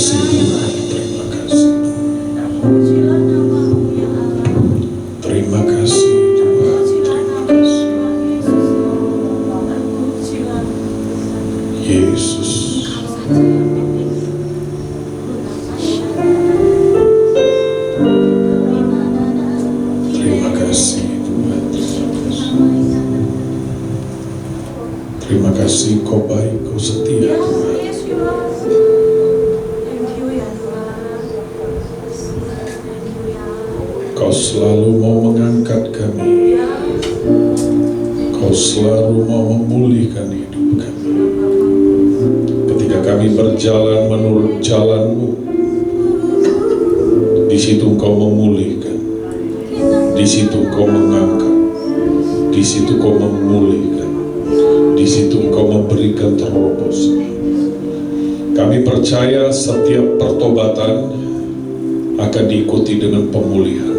kasih Tuhan, terima kasih. Terima kasih Tuhan, terima kasih. Yesus. Terima kasih Tuhan, terima kasih. Terima kasih, Kau baik, Kau setia Tuhan. Kau selalu mau mengangkat kami. Kau selalu mau memulihkan hidup kami. Ketika kami berjalan menurut jalan-Mu, di situ Engkau memulihkan, di situ Engkau mengangkat, di situ Engkau memulihkan, di situ Engkau memberikan terobosan. Kami percaya setiap pertobatan akan diikuti dengan pemulihan.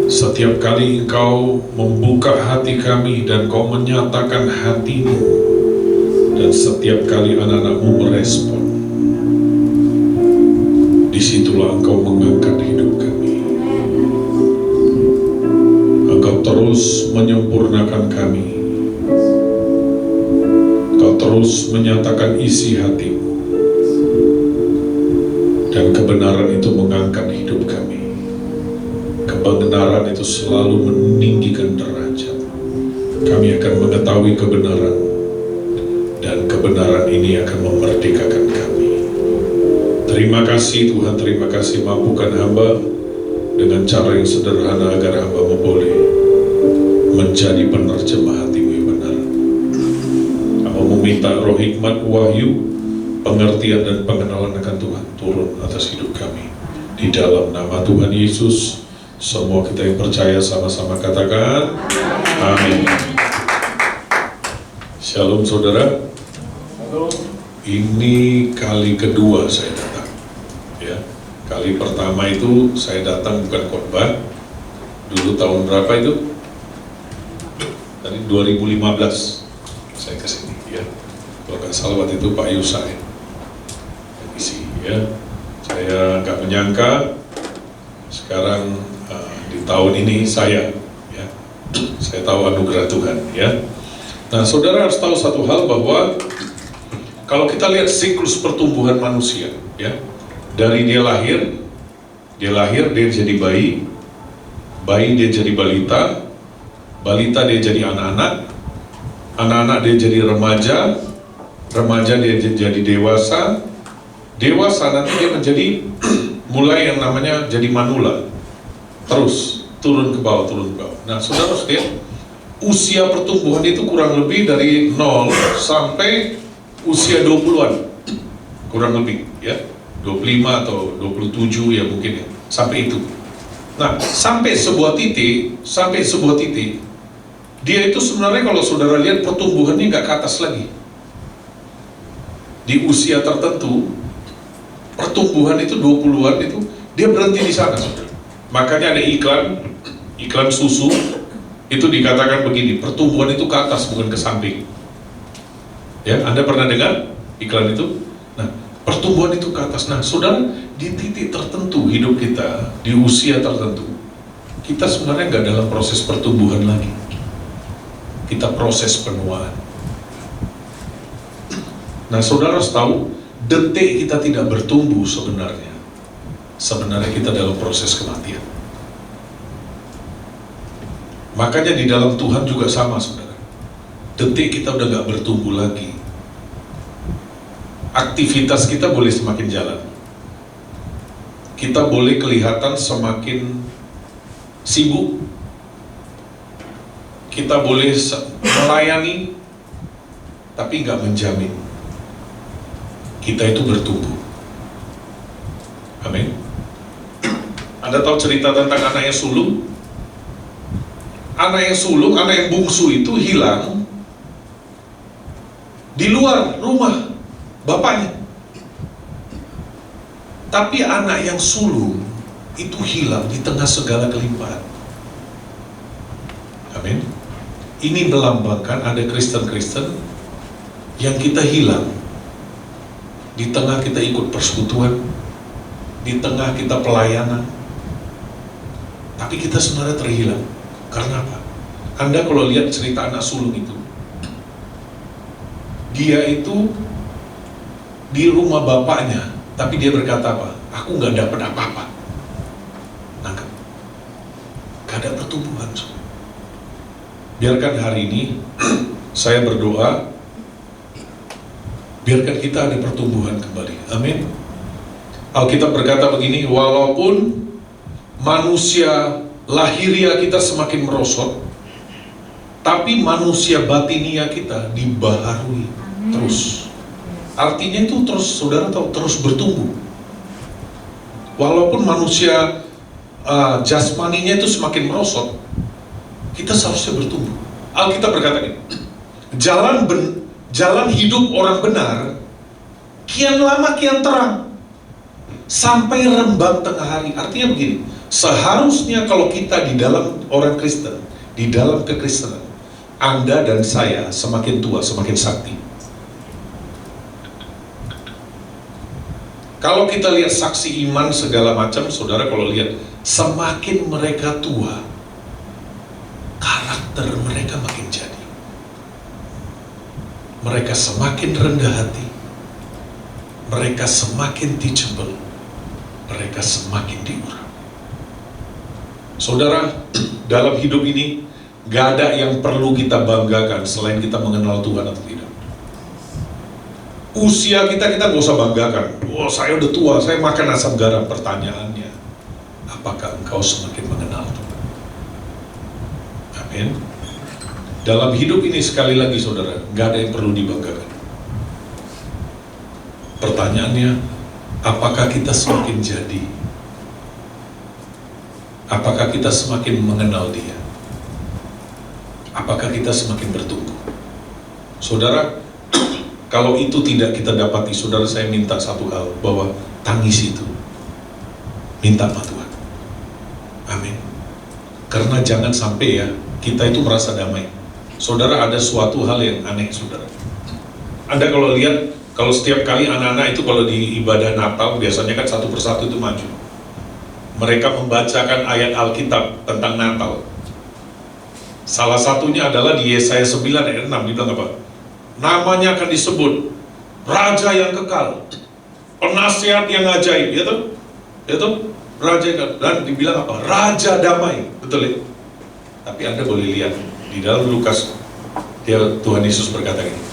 Setiap kali Engkau membuka hati kami dan Kau menyatakan hati-Mu, dan setiap kali anak-anak-Mu merespon, disitulah Engkau mengangkat hidup kami. Engkau terus menyempurnakan kami. Engkau terus menyatakan isi hati-Mu, dan kebenaran itu mengangkat hidup kami. Kebenaran itu selalu meninggikan derajat. Kami akan mengetahui kebenaran, dan kebenaran ini akan memerdekakan kami. Terima kasih Tuhan, terima kasih mampukan hamba dengan cara yang sederhana agar hamba boleh menjadi penerjemah hati-Mu yang benar. Hamba meminta roh hikmat, wahyu, pengertian dan pengenalan akan Tuhan turun atas hidup kami. Di dalam nama Tuhan Yesus, semua kita yang percaya sama-sama katakan amin. Shalom saudara. Ini kali kedua saya datang, ya. Kali pertama itu saya datang bukan khotbah. Dulu tahun berapa itu? Tadi 2015 saya kesini, ya. Kalau nggak salah waktu itu Pak Yusa ya. Ya, saya nggak menyangka sekarang di tahun ini saya tahu anugerah Tuhan, ya. Nah, saudara harus tahu satu hal, bahwa kalau kita lihat siklus pertumbuhan manusia, ya, dari dia lahir dia jadi bayi dia jadi balita dia jadi anak-anak dia jadi remaja dia jadi dewasa nanti dia menjadi mulai yang namanya jadi manula, terus turun ke bawah. Nah, saudara harus lihat, usia pertumbuhan itu kurang lebih dari 0 sampai usia 20-an, kurang lebih, ya, 25 atau 27 ya mungkin, ya, sampai itu. Nah, sampai sebuah titik dia itu sebenarnya kalau saudara lihat pertumbuhannya nggak ke atas lagi. Di usia tertentu pertumbuhan itu 20-an itu dia berhenti di sana, saudara. Makanya ada iklan susu itu dikatakan begini, pertumbuhan itu ke atas bukan ke samping. Ya, Anda pernah dengar iklan itu? Nah, pertumbuhan itu ke atas. Nah, saudara, di titik tertentu hidup kita, di usia tertentu, kita sebenarnya nggak dalam proses pertumbuhan lagi. Kita proses penuaan. Nah, saudara harus tahu, detik kita tidak bertumbuh sebenarnya kita dalam proses kematian. Makanya di dalam Tuhan juga sama, saudara. Detik kita udah gak bertumbuh lagi. Aktivitas kita boleh semakin jalan. Kita boleh kelihatan semakin sibuk. Kita boleh melayani, tapi gak menjamin kita itu bertumbuh. Amin. Anda tahu cerita tentang anak yang sulung? Anak yang bungsu itu hilang di luar rumah bapaknya. Tapi anak yang sulung itu hilang di tengah segala kelimpahan. Amin. Ini melambangkan ada Kristen-Kristen yang kita hilang di tengah kita ikut persekutuan, di tengah kita pelayanan, tapi kita sebenarnya terhilang. Karena apa? Anda kalau lihat cerita anak sulung itu, dia itu di rumah bapaknya, tapi dia berkata apa? Aku nggak dapat apa-apa. Nangkep? Gak ada pertumbuhan. Biarkan hari ini saya berdoa, biarkan kita ada pertumbuhan kembali. Amin. Alkitab berkata begini, walaupun manusia lahiria kita semakin merosot, tapi manusia batinia kita dibaharui terus. Artinya itu terus, saudara tahu, terus bertumbuh. Walaupun manusia jasmaninya itu semakin merosot, kita seharusnya bertumbuh. Alkitab berkata ini, jalan hidup orang benar kian lama kian terang sampai rembang tengah hari. Artinya begini, seharusnya kalau kita di dalam orang Kristen, di dalam kekristenan, Anda dan saya semakin tua semakin sakti. Kalau kita lihat saksi iman segala macam, saudara kalau lihat semakin mereka tua, karakter mereka makin jadi. Mereka semakin rendah hati, mereka semakin teachable, mereka semakin diurang. Saudara, dalam hidup ini gak ada yang perlu kita banggakan selain kita mengenal Tuhan atau tidak. Usia kita gak usah banggakan. Wah, saya udah tua, saya makan asam garam. Pertanyaannya, apakah engkau semakin mengenal Tuhan? Amin. Dalam hidup ini sekali lagi saudara, gak ada yang perlu dibanggakan. Pertanyaannya, apakah kita semakin jadi? Apakah kita semakin mengenal Dia? Apakah kita semakin bertumbuh? Saudara, kalau itu tidak kita dapati, saudara, saya minta satu hal, bahwa tangis itu minta sama Tuhan. Amin. Karena jangan sampai ya kita itu merasa damai. Saudara, ada suatu hal yang aneh, saudara. Anda kalau lihat, kalau setiap kali anak-anak itu kalau di ibadah Natal, biasanya kan satu persatu itu maju. Mereka membacakan ayat Alkitab tentang Natal. Salah satunya adalah di Yesaya 9 ayat 6, dibilang apa? Namanya akan disebut Raja yang kekal, Penasihat yang ajaib, ya toh? Ya toh? Raja yang kekal. Dan dibilang apa? Raja damai, betul ya? Tapi Anda boleh lihat di dalam Lukas, Tuhan Yesus berkata gini,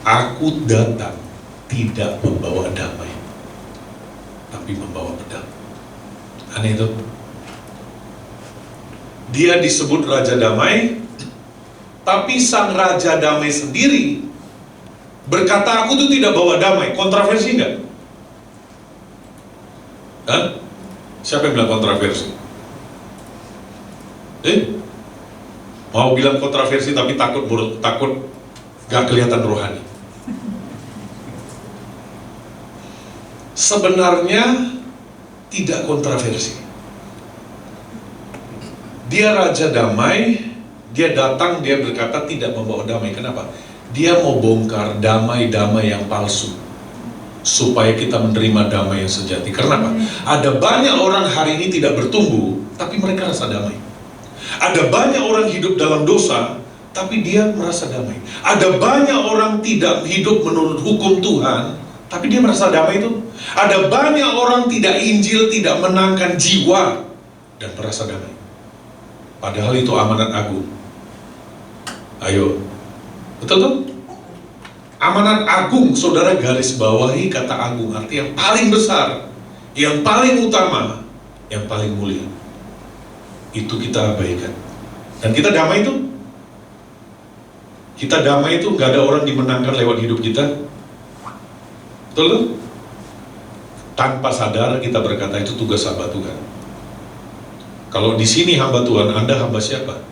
Aku datang tidak membawa damai, tapi membawa pedang. Aneh itu. Dia disebut Raja Damai, tapi sang Raja Damai sendiri berkata, aku tuh tidak bawa damai. Kontroversi enggak? Hah? Siapa yang bilang kontroversi? Mau bilang kontroversi tapi takut gak kelihatan rohani. Sebenarnya tidak kontroversi. Dia Raja Damai, dia datang, dia berkata tidak membawa damai. Kenapa? Dia mau bongkar damai-damai yang palsu, supaya kita menerima damai yang sejati. Kenapa? Ada banyak orang hari ini tidak bertumbuh, tapi mereka rasa damai. Ada banyak orang hidup dalam dosa, tapi dia merasa damai. Ada banyak orang tidak hidup menurut hukum Tuhan, tapi dia merasa damai itu. Ada banyak orang tidak Injil, tidak menangkan jiwa, dan merasa damai. Padahal itu amanat agung. Ayo, betul tuh? Amanat agung, saudara garis bawahi kata agung, arti yang paling besar, yang paling utama, yang paling mulia. Itu kita abaikan. Dan kita damai itu. Kita damai itu gak ada orang dimenangkan lewat hidup kita. Betul tuh? Tanpa sadar kita berkata itu tugas hamba Tuhan. Kalau di sini hamba Tuhan, Anda hamba siapa?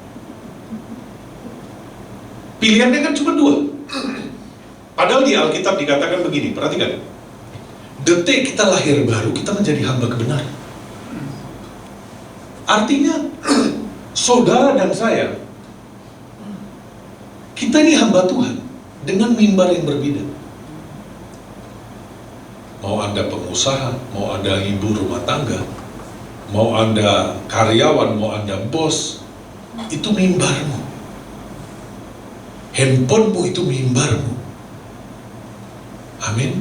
Pilihannya kan cuma dua. Padahal di Alkitab dikatakan begini, perhatikan. Detik kita lahir baru, kita menjadi hamba kebenaran. Artinya, saudara dan saya, kita ini hamba Tuhan dengan mimbar yang berbeda. mau Anda pengusaha, mau Anda ibu rumah tangga, mau Anda karyawan, mau Anda bos, itu mimbarmu. Handphonemu itu mimbarmu. Amin.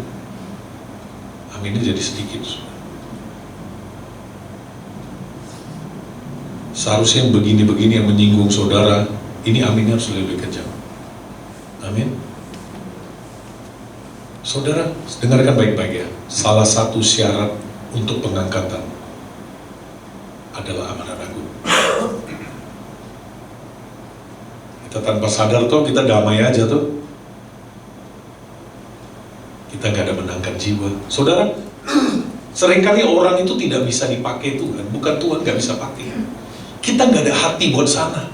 Aminnya jadi sedikit. Seharusnya yang begini-begini yang menyinggung saudara, ini aminnya harus lebih kencang. Amin. Saudara, dengarkan baik-baik ya. Salah satu syarat untuk pengangkatan adalah amanah ragu. Kita tanpa sadar tuh, kita damai aja tuh. Kita gak ada menangkan jiwa. Saudara, seringkali orang itu tidak bisa dipakai Tuhan. Bukan Tuhan gak bisa pakai. Kita gak ada hati buat sana.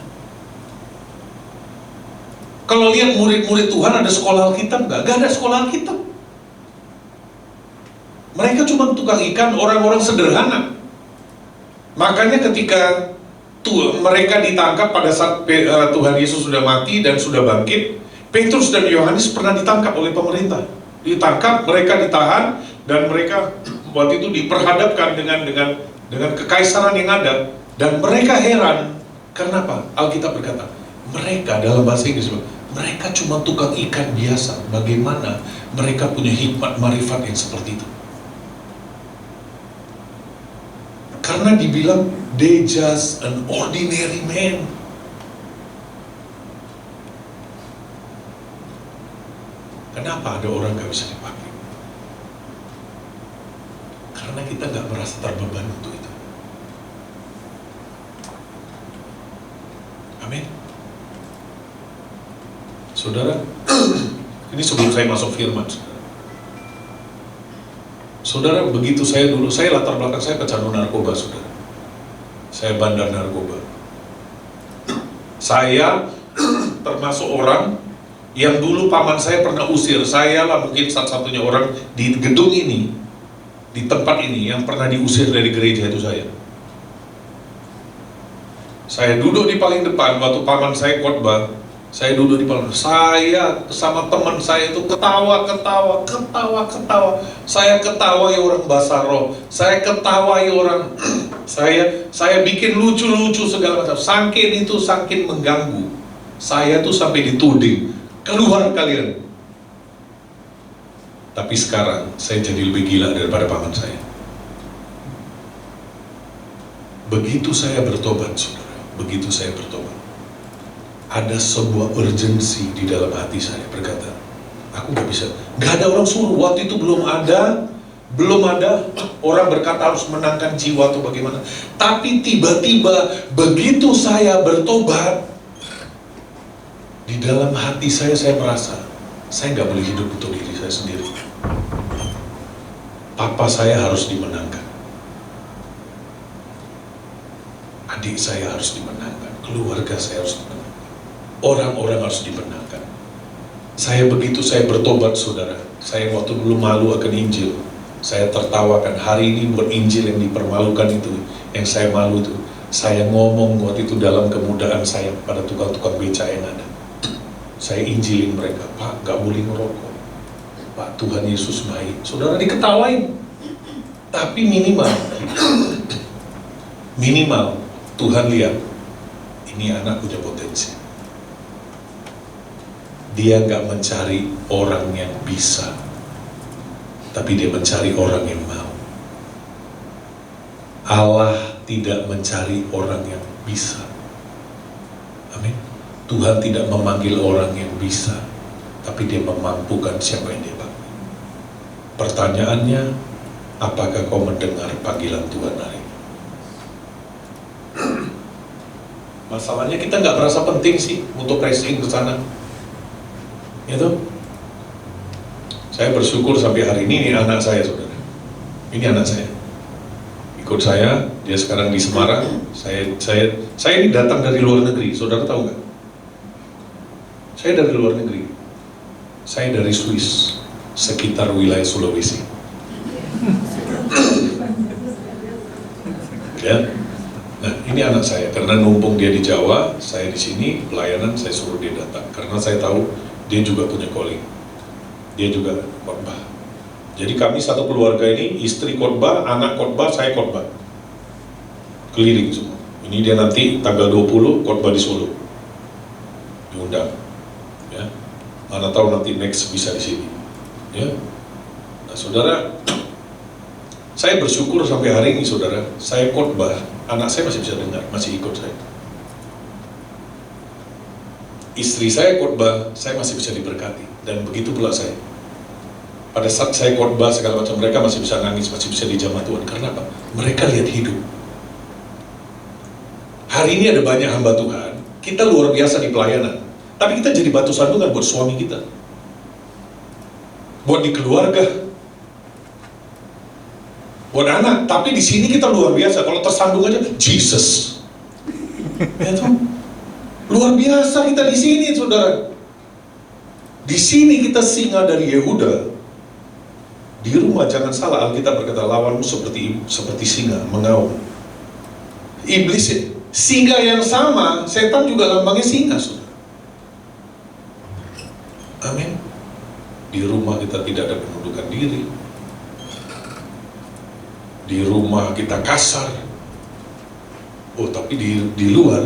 Kalau lihat murid-murid Tuhan ada sekolah Alkitab nggak? Nggak ada sekolah Alkitab. Mereka cuma tukang ikan, orang-orang sederhana. Makanya ketika mereka ditangkap pada saat Tuhan Yesus sudah mati dan sudah bangkit, Petrus dan Yohanes pernah ditangkap oleh pemerintah. Ditangkap, mereka ditahan, dan mereka waktu itu diperhadapkan dengan kekaisaran yang ada, dan mereka heran. Karena apa? Alkitab berkata, mereka dalam bahasa Inggris, mereka cuma tukang ikan biasa. Bagaimana mereka punya hikmat marifat yang seperti itu? Karena dibilang they just an ordinary man. Kenapa ada orang gak bisa dipakai? Karena kita gak merasa terbeban untuk itu. Amin. Saudara, ini sebelum saya masuk firman, saudara, begitu saya dulu, saya latar belakang saya pecandu narkoba, saudara. Saya bandar narkoba. Saya termasuk orang yang dulu paman saya pernah usir. Saya lah mungkin satu-satunya orang di gedung ini, di tempat ini yang pernah diusir dari gereja itu saya. Saya duduk di paling depan waktu paman saya khotbah. Saya duduk di paling depan. Saya sama teman saya itu ketawa. Saya ketawai orang bahasa roh. Saya ketawai orang. Saya bikin lucu-lucu segala macam. Saking itu saking mengganggu. Saya tuh sampai dituding. Keluar kalian. Tapi sekarang saya jadi lebih gila daripada paman saya. Begitu saya bertobat, saudara. Begitu saya bertobat, ada sebuah urgensi di dalam hati saya berkata, aku gak bisa. Gak ada orang suruh. Waktu itu belum ada orang berkata harus menangkan jiwa atau bagaimana. Tapi tiba-tiba begitu saya bertobat, di dalam hati saya merasa saya gak boleh hidup untuk diri saya sendiri. Papa saya harus dimenangkan, adik saya harus dimenangkan, keluarga saya harus dimenangkan, orang-orang harus dimenangkan. Begitu saya bertobat, saudara, saya waktu dulu malu akan Injil, saya tertawakan. Hari ini buat Injil yang dipermalukan itu, yang saya malu itu, saya ngomong waktu itu dalam kemudaan saya pada tukang-tukang beca yang ada. Saya injilin mereka, Pak, gak boleh ngerokok, Pak, Tuhan Yesus baik. Saudara, diketawain. Tapi minimal Tuhan lihat, ini anak punya potensi. Dia gak mencari orang yang bisa, tapi dia mencari orang yang mau. Allah tidak mencari orang yang bisa. Amin. Tuhan tidak memanggil orang yang bisa, tapi dia memampukan siapa yang dia panggil. Pertanyaannya, apakah kau mendengar panggilan Tuhan hari ini? Masalahnya kita nggak merasa penting sih untuk pressing ke sana. Itu. Saya bersyukur sampai hari ini anak saya, saudara. Ini anak saya. Ikut saya, dia sekarang di Semarang. Saya ini datang dari luar negeri, saudara tahu nggak? Saya dari luar negeri. Saya dari Swiss, sekitar wilayah Sulawesi. Ya. Nah, ini anak saya, karena numpung dia di Jawa, saya di sini pelayanan, saya suruh dia datang, karena saya tahu dia juga punya calling, dia juga khotbah. Jadi kami satu keluarga ini, istri khotbah, anak khotbah, saya khotbah. Keliling semua. Ini dia nanti tanggal 20 khotbah di Solo. Diundang. Ya. Mana tahu nanti next bisa di sini. Ya. Nah, saudara, saya bersyukur sampai hari ini, saudara, saya khotbah, anak saya masih bisa dengar, masih ikut saya. Istri saya khotbah, saya masih bisa diberkati, dan begitu pula saya. Pada saat saya khotbah segala macam, mereka masih bisa nangis, masih bisa dijamah Tuhan. Karena apa? Mereka lihat hidup. Hari ini ada banyak hamba Tuhan, kita luar biasa di pelayanan, tapi kita jadi batu sandungan buat suami kita, buat di keluarga, buat anak. Tapi di sini kita luar biasa. Kalau tersandung aja, Jesus. Ya tuh, luar biasa kita di sini, saudara. Di sini kita singa dari Yehuda. Di rumah jangan salah, Alkitab berkata lawanmu seperti singa mengaum. Iblis ya, singa yang sama, setan juga lambangnya singa, saudara. Amin. Di rumah kita tidak ada penundukan diri. Di rumah kita kasar. Oh, tapi di luar,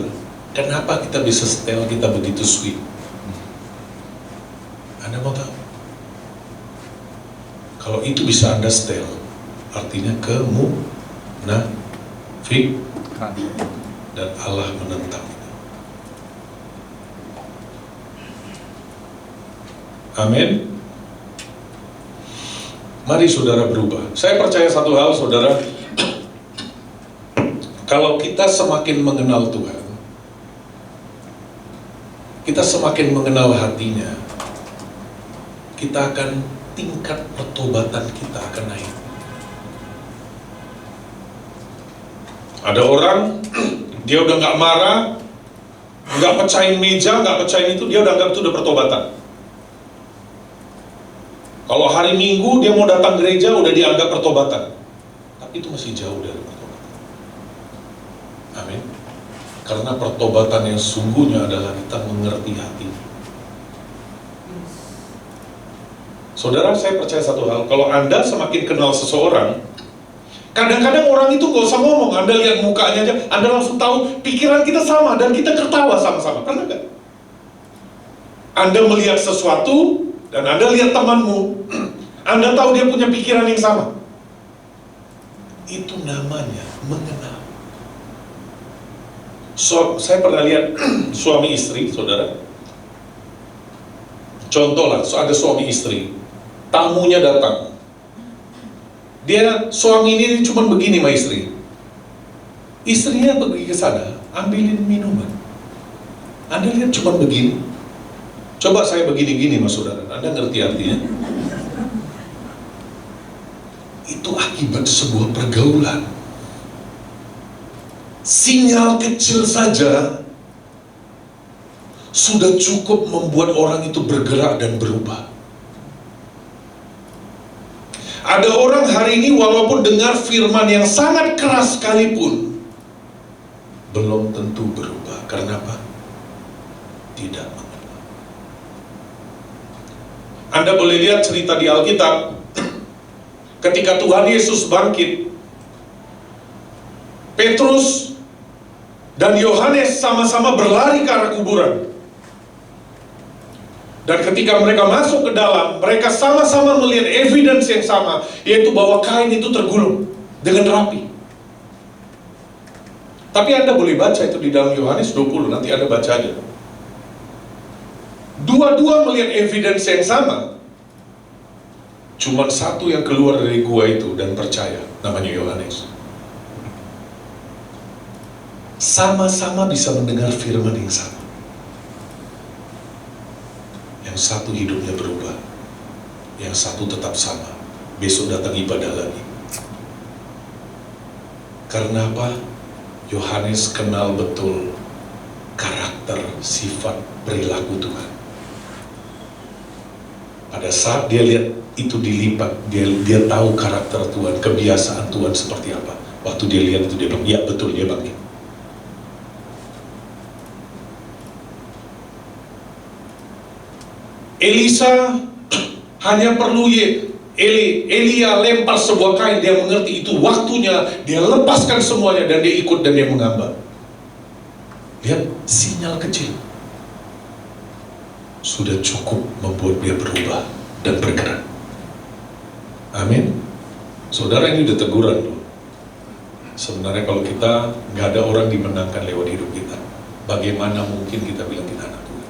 kenapa kita bisa setel, kita begitu sweet? Anda mau tahu? Kalau itu bisa Anda setel, artinya kemunafik, dan Allah menentang itu. Amin. Mari saudara berubah. Saya percaya satu hal, saudara, kalau kita semakin mengenal Tuhan, kita semakin mengenal hatinya, kita akan tingkat pertobatan kita akan naik. Ada orang, dia udah gak marah, gak pecahin meja, gak pecahin itu, dia udah anggap itu udah pertobatan. Kalau hari Minggu dia mau datang gereja, udah dianggap pertobatan. Tapi itu masih jauh dari pertobatan. Amin. Karena pertobatan yang sungguhnya adalah kita mengerti hati. Saudara, saya percaya satu hal, kalau Anda semakin kenal seseorang, kadang-kadang orang itu gak usah ngomong, Anda lihat mukanya aja, Anda langsung tahu pikiran kita sama, dan kita tertawa sama-sama. Pernah gak? Anda melihat sesuatu, dan Anda lihat temanmu, Anda tahu dia punya pikiran yang sama. Itu namanya mengenal. Saya pernah lihat suami istri, saudara. Contoh lah, ada suami istri, tamunya datang. Suami ini cuma begini sama istri. Istrinya pergi ke sana, ambilin minuman. Anda lihat cuma begini. Coba saya begini-gini mas saudara, Anda ngerti artinya? Itu akibat sebuah pergaulan. Sinyal kecil saja sudah cukup membuat orang itu bergerak dan berubah. Ada orang hari ini walaupun dengar firman yang sangat keras sekalipun, belum tentu berubah. Karena apa? Tidak mengenal. Anda boleh lihat cerita di Alkitab, ketika Tuhan Yesus bangkit, Petrus dan Yohanes sama-sama berlari ke arah kuburan. Dan ketika mereka masuk ke dalam, mereka sama-sama melihat evidence yang sama, yaitu bahwa kain itu tergulung dengan rapi. Tapi Anda boleh baca itu di dalam Yohanes 20, nanti Anda baca aja. Dua-dua melihat evidence yang sama. Cuma satu yang keluar dari gua itu dan percaya, namanya Yohanes. Sama-sama bisa mendengar firman yang sama. Yang satu hidupnya berubah, yang satu tetap sama. Besok datang ibadah lagi. Karena apa? Yohanes kenal betul karakter, sifat, perilaku Tuhan. Pada saat dia lihat itu dilipat, dia tahu karakter Tuhan, kebiasaan Tuhan seperti apa. Waktu dia lihat itu dia bilang, ya betul, dia bangkit. Elisa hanya perlu Elia lempar sebuah kain, dia mengerti itu waktunya, dia lepaskan semuanya dan dia ikut dan dia mengambang. Lihat, sinyal kecil sudah cukup membuat dia berubah dan bergerak. Amin. Saudara, ini udah teguran loh. Sebenarnya kalau kita nggak ada orang dimenangkan lewat hidup kita, bagaimana mungkin kita bilang kita anak Tuhan?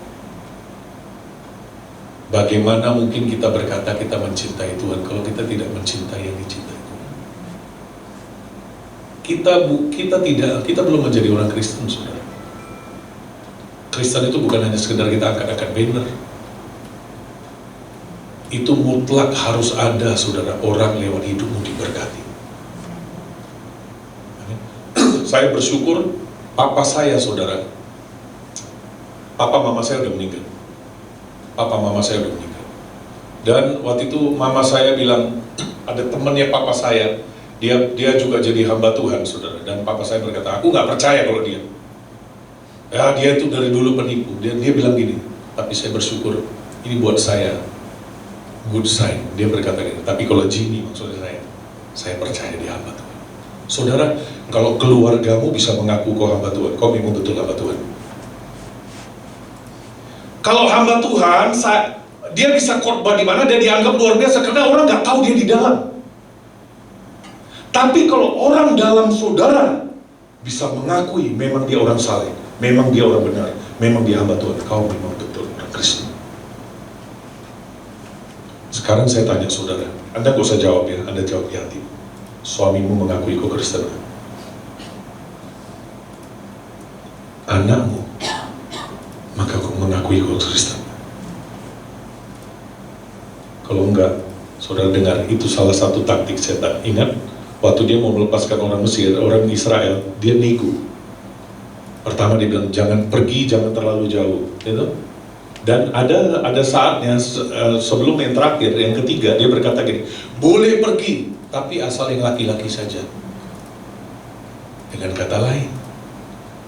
Bagaimana mungkin kita berkata kita mencintai Tuhan kalau kita tidak mencintai yang dicintai Tuhan? Kita belum menjadi orang Kristen, saudara. Kristen itu bukan hanya sekedar kita angkat-angkat banner. Itu mutlak harus ada, saudara, orang lewat hidupmu diberkati. Saya bersyukur, papa saya, saudara, papa mama saya udah meninggal. Papa mama saya udah meninggal. Dan waktu itu mama saya bilang, ada temannya papa saya, dia juga jadi hamba Tuhan, saudara. Dan papa saya berkata, aku nggak percaya kalau dia. Ya, dia itu dari dulu penipu. Dia bilang gini, tapi saya bersyukur, ini buat saya good sign. Dia berkata gini, tapi kalau Jimmy, maksudnya saya percaya dia hamba Tuhan. Saudara, kalau keluargamu bisa mengaku kau hamba Tuhan, kau memang betul hamba Tuhan. Kalau hamba Tuhan, dia bisa khotbah di mana, dia dianggap luar biasa karena orang nggak tahu dia di dalam. Tapi kalau orang dalam saudara bisa mengakui memang dia orang saleh, memang dia orang benar, memang dia hamba Tuhan, kau memang betul orang Kristen. Sekarang saya tanya saudara, Anda gak usah jawab ya, Anda jawab di hati. Suamimu mengakui kau Kristen? Anakmu, maka kau mengakui kau Kristen? Kalau enggak, saudara dengar, itu salah satu taktik setan. Ingat, waktu dia mau melepaskan orang Mesir, orang Israel, dia nego. Pertama dia bilang, jangan pergi, jangan terlalu jauh, gitu. Dan ada saatnya sebelum yang terakhir, yang ketiga, dia berkata gini, boleh pergi, tapi asal yang laki-laki saja. Dengan kata lain,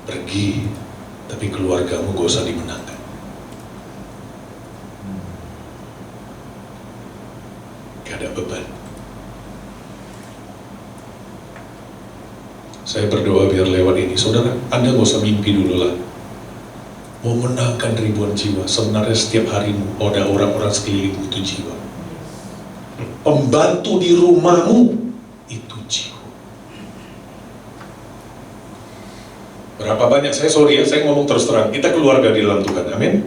pergi, tapi keluargamu gak usah dimenangkan. Gak ada beban. Saya berdoa biar lewat ini, saudara, Anda gak usah mimpi dulu lah. Mau menangkan ribuan jiwa, sebenarnya setiap harimu ada orang-orang sekelilingmu itu jiwa. Pembantu di rumahmu itu jiwa. Berapa banyak, saya ngomong terus terang, kita keluarga di dalam Tuhan, amin.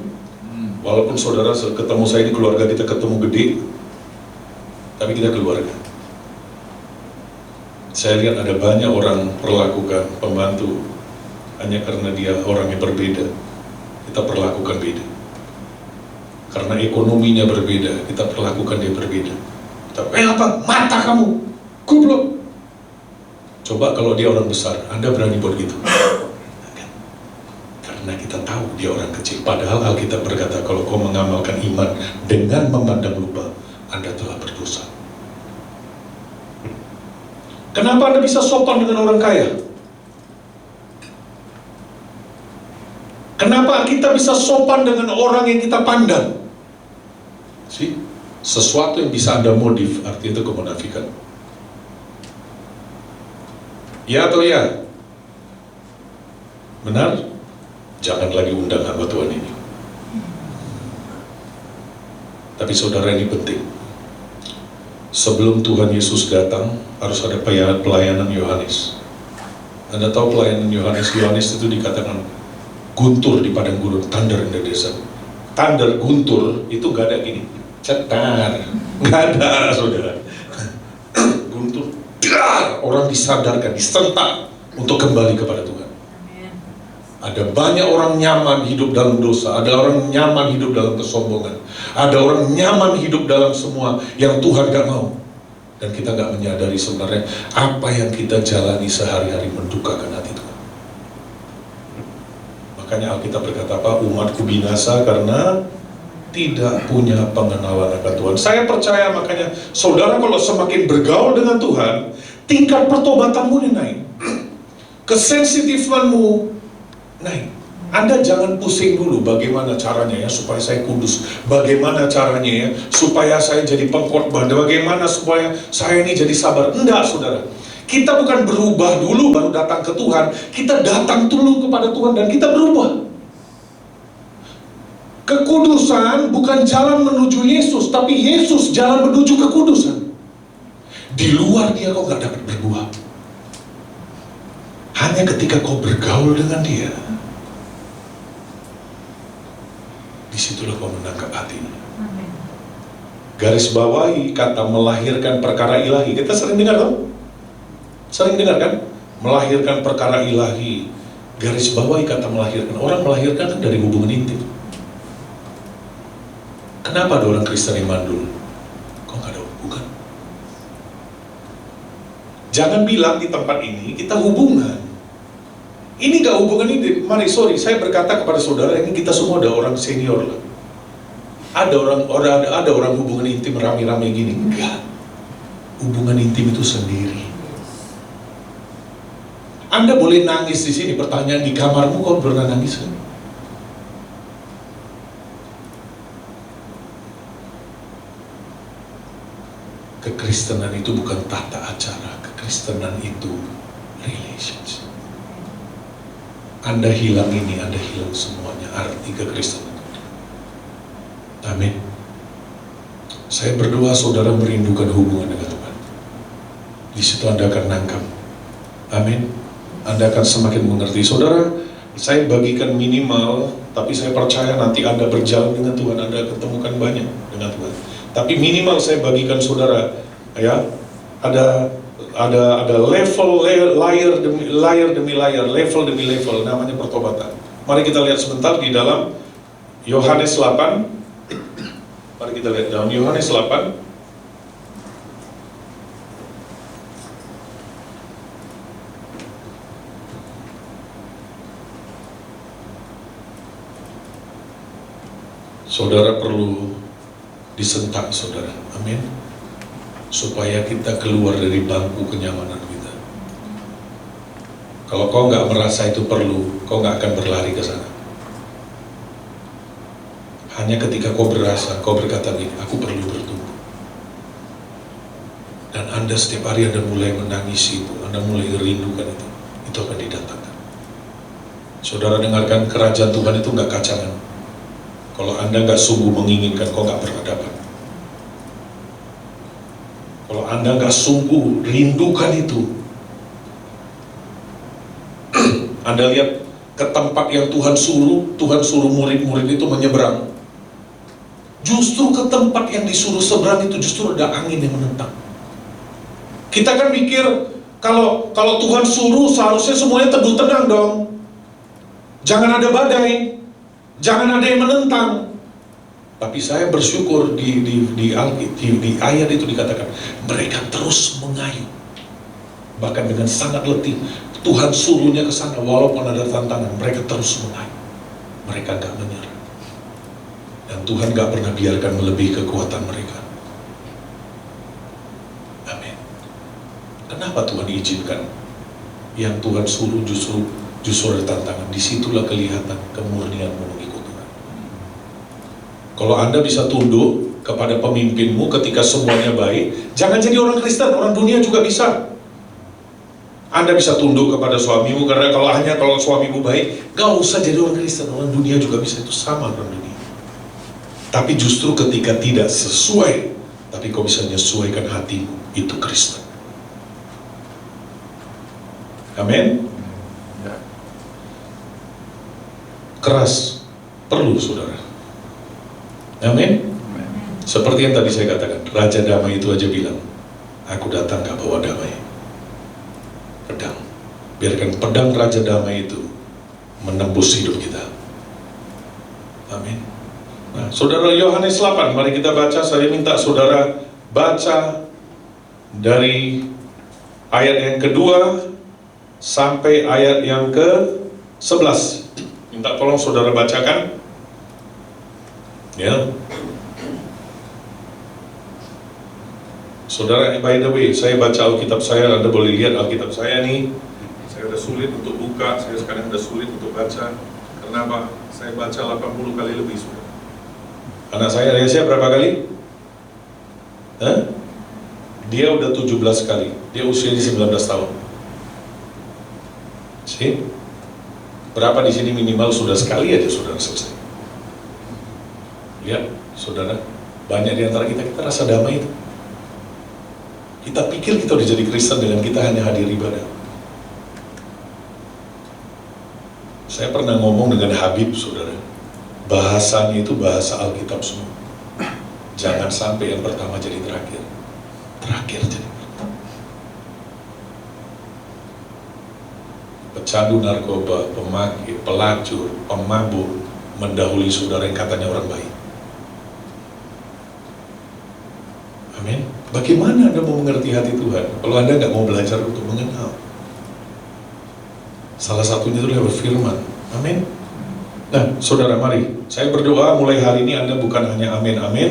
Walaupun saudara ketemu saya di keluarga, kita ketemu gede, tapi kita keluarga. Saya lihat ada banyak orang perlakukan pembantu hanya karena dia orang yang berbeda. Kita perlakukan beda. Karena ekonominya berbeda, kita perlakukan dia berbeda. Apa? Mata kamu, goblok. Coba kalau dia orang besar, Anda berani buat gitu? Karena kita tahu dia orang kecil. Padahal Alkitab berkata, kalau kau mengamalkan iman dengan memandang lupa, Anda telah berdosa. Kenapa Anda bisa sopan dengan orang kaya? Kenapa kita bisa sopan dengan orang yang kita pandang? Sesuatu yang bisa Anda modif, artinya itu kemunafikan. Ya atau ya? Benar? Jangan lagi undang hamba Tuhan ini. Tapi saudara, ini penting. Sebelum Tuhan Yesus datang, harus ada pelayanan Yohanes. Anda tahu pelayanan Yohanes? Yohanes itu dikatakan guntur di padang gurun, thunder in the desert. Thunder, guntur, itu gak ada gini, cetar, gak ada, saudara. Guntur, dar, orang disadarkan, disentak untuk kembali kepada Tuhan. Ada banyak orang nyaman hidup dalam dosa, ada orang nyaman hidup dalam kesombongan, ada orang nyaman hidup dalam semua yang Tuhan gak mau. Dan kita gak menyadari sebenarnya apa yang kita jalani sehari-hari mendukakan hati Tuhan. Makanya Alkitab berkata apa? Umatku binasa karena tidak punya pengenalan akan Tuhan. Saya percaya makanya saudara kalau semakin bergaul dengan Tuhan, tingkat pertobatanmu naik, kesensitifanmu naik. Anda jangan pusing dulu bagaimana caranya ya supaya saya kudus, bagaimana caranya ya supaya saya jadi pengkhotbah, bagaimana supaya saya ini jadi sabar. Enggak, saudara. Kita bukan berubah dulu baru datang ke Tuhan, kita datang dulu kepada Tuhan dan kita berubah. Kekudusan bukan jalan menuju Yesus, tapi Yesus jalan menuju kekudusan. Di luar dia kau gak dapat berbuah. Hanya ketika kau bergaul dengan dia, disitulah kau menangkap hatinya. Garis bawahi kata melahirkan perkara ilahi. Kita sering dengar kan? Sering dengar kan? Melahirkan perkara ilahi. Garis bawahi kata melahirkan. Orang melahirkan kan dari hubungan intim. Kenapa ada orang Kristen yang mandul? Kok gak ada hubungan? Jangan bilang di tempat ini kita hubungan. Ini gak hubungan ini. Mari, saya berkata kepada saudara, ini kita semua ada orang senior lah. Ada orang hubungan intim rame-rame gini. Enggak. Hubungan intim itu sendiri. Anda boleh nangis di sini. Pertanyaan, di kamarmu kau pernah nangis kan? Kekristenan itu bukan tata acara. Kekristenan itu relationship. Anda hilang ini, Anda hilang semuanya. Arti kekristenan. Amin. Saya berdoa saudara merindukan hubungan dengan Tuhan. Di situ Anda akan nangkap. Amin. Anda akan semakin mengerti. Saudara, saya bagikan minimal, tapi saya percaya nanti Anda berjalan dengan Tuhan, Anda ketemukan banyak dengan Tuhan. Tapi minimal saya bagikan saudara, ya, ada level, layer demi layer, level demi level, namanya pertobatan. Mari kita lihat sebentar di dalam Yohanes 8. Mari kita lihat dalam Yohanes 8. Saudara perlu disentak, saudara. Amin. Supaya kita keluar dari bangku kenyamanan kita. Kalau kau nggak merasa itu perlu, kau nggak akan berlari ke sana. Hanya ketika kau berasa, kau berkata gini, aku perlu bertumbuh. Dan Anda setiap hari Anda mulai menangis itu, Anda mulai rindukan itu akan didatangkan. Saudara dengarkan, kerajaan Tuhan itu nggak kacangan. Kalau Anda nggak sungguh menginginkan, kau nggak pernah dapat. Kalau Anda nggak sungguh rindukan itu, Anda lihat ke tempat yang Tuhan suruh murid-murid itu menyeberang. Justru ke tempat yang disuruh seberang itu justru ada angin yang menentang. Kita kan mikir kalau Tuhan suruh seharusnya semuanya teduh tenang dong. Jangan ada badai, jangan ada yang menentang. Tapi saya bersyukur di ayat itu dikatakan mereka terus mengayuh. Bahkan dengan sangat letih Tuhan suruhnya ke sana walaupun ada tantangan, mereka terus mengayuh. Mereka gak menyerah. Dan Tuhan gak pernah biarkan melebihi kekuatan mereka. Amin. Kenapa Tuhan izinkan? Yang Tuhan suruh justru ada tantangan. Disitulah kelihatan kemurnianmu mengikut Tuhan. Kalau Anda bisa tunduk kepada pemimpinmu ketika semuanya baik, jangan jadi orang Kristen, orang dunia juga bisa. Anda bisa tunduk kepada suamimu karena kalau suamimu baik, gak usah jadi orang Kristen, orang dunia juga bisa, itu sama orang dunia. Tapi justru ketika tidak sesuai, tapi kau bisa menyesuaikan hatimu, itu Kristen. Amin. Keras perlu, saudara. Amin. Seperti yang tadi saya katakan, Raja Damai itu aja bilang, aku datang gak bawa damai, pedang. Biarkan pedang Raja Damai itu menembus hidup kita. Amin. Nah, saudara, Yohanes 8, mari kita baca. Saya minta saudara baca dari ayat yang kedua sampai ayat yang ke-11. Minta tolong saudara bacakan. Ya. Saudara, by the way, saya baca Alkitab saya, Anda boleh lihat Alkitab saya nih. Saya udah sulit untuk buka, saya sekarang udah sulit untuk baca. Kenapa? Saya baca 80 kali lebih sudah. Anak saya Reza berapa kali? Hah? Dia udah 17 kali. Dia usianya 19 tahun. See? Berapa di sini minimal sudah sekali aja saudara selesai. Lihat, saudara, banyak di antara kita rasa damai itu. Kita pikir kita udah jadi Kristen dengan kita hanya hadir ibadah. Saya pernah ngomong dengan Habib, saudara. Bahasanya itu bahasa Alkitab semua. Jangan sampai yang pertama jadi terakhir. Terakhir jadi pertama. Pecandu narkoba, pemakir, pelacur, pemabuk mendahului saudara yang katanya orang baik. Amin. Bagaimana Anda mau mengerti hati Tuhan kalau Anda nggak mau belajar untuk mengenal? Salah satunya itu lewat firman. Amin. Nah, saudara, mari saya berdoa mulai hari ini Anda bukan hanya amin, amin.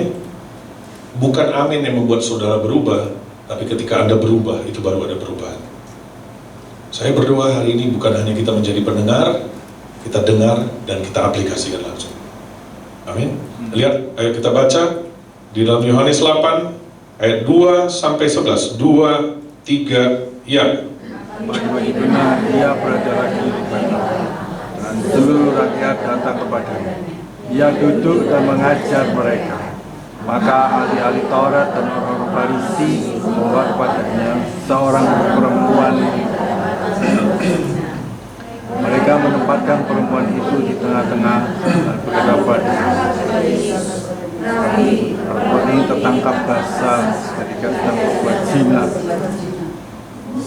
Bukan amin yang membuat saudara berubah, tapi ketika Anda berubah, itu baru ada perubahan. Saya berdoa hari ini bukan hanya kita menjadi pendengar, kita dengar dan kita aplikasikan langsung. Amin. Lihat, ayo kita baca di dalam Yohanes 8 ayat 2 sampai 11. 2, 3, ya. Bagi benar ia berada lagi di bawah, dan seluruh rakyat datang kepadanya. Ia duduk dan mengajar mereka. Maka ahli-ahli Taurat dan orang-orang Farisi membawa kepadanya seorang perempuan. Mereka menempatkan perempuan itu di tengah-tengah dan berkata padanya, perempuan ini tertangkap basah ketika sedang berbuat zina.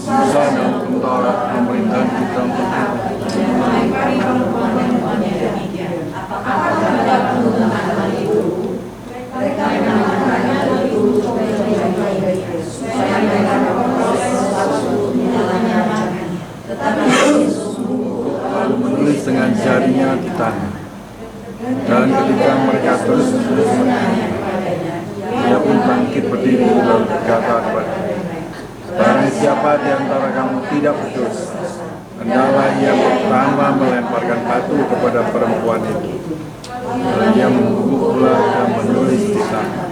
Musa dan hukum Taurat memerintahkan kita untuk lalu menulis dengan jarinya di tanah. Dan ketika mereka terus dia pun bangkit berdiri lalu berkata kepadanya, barang siapa di antara kamu tidak berdosa, hendaklah ia pertama melemparkan batu kepada perempuan itu. Dan ia membungkuk pula dan menulis di tanah.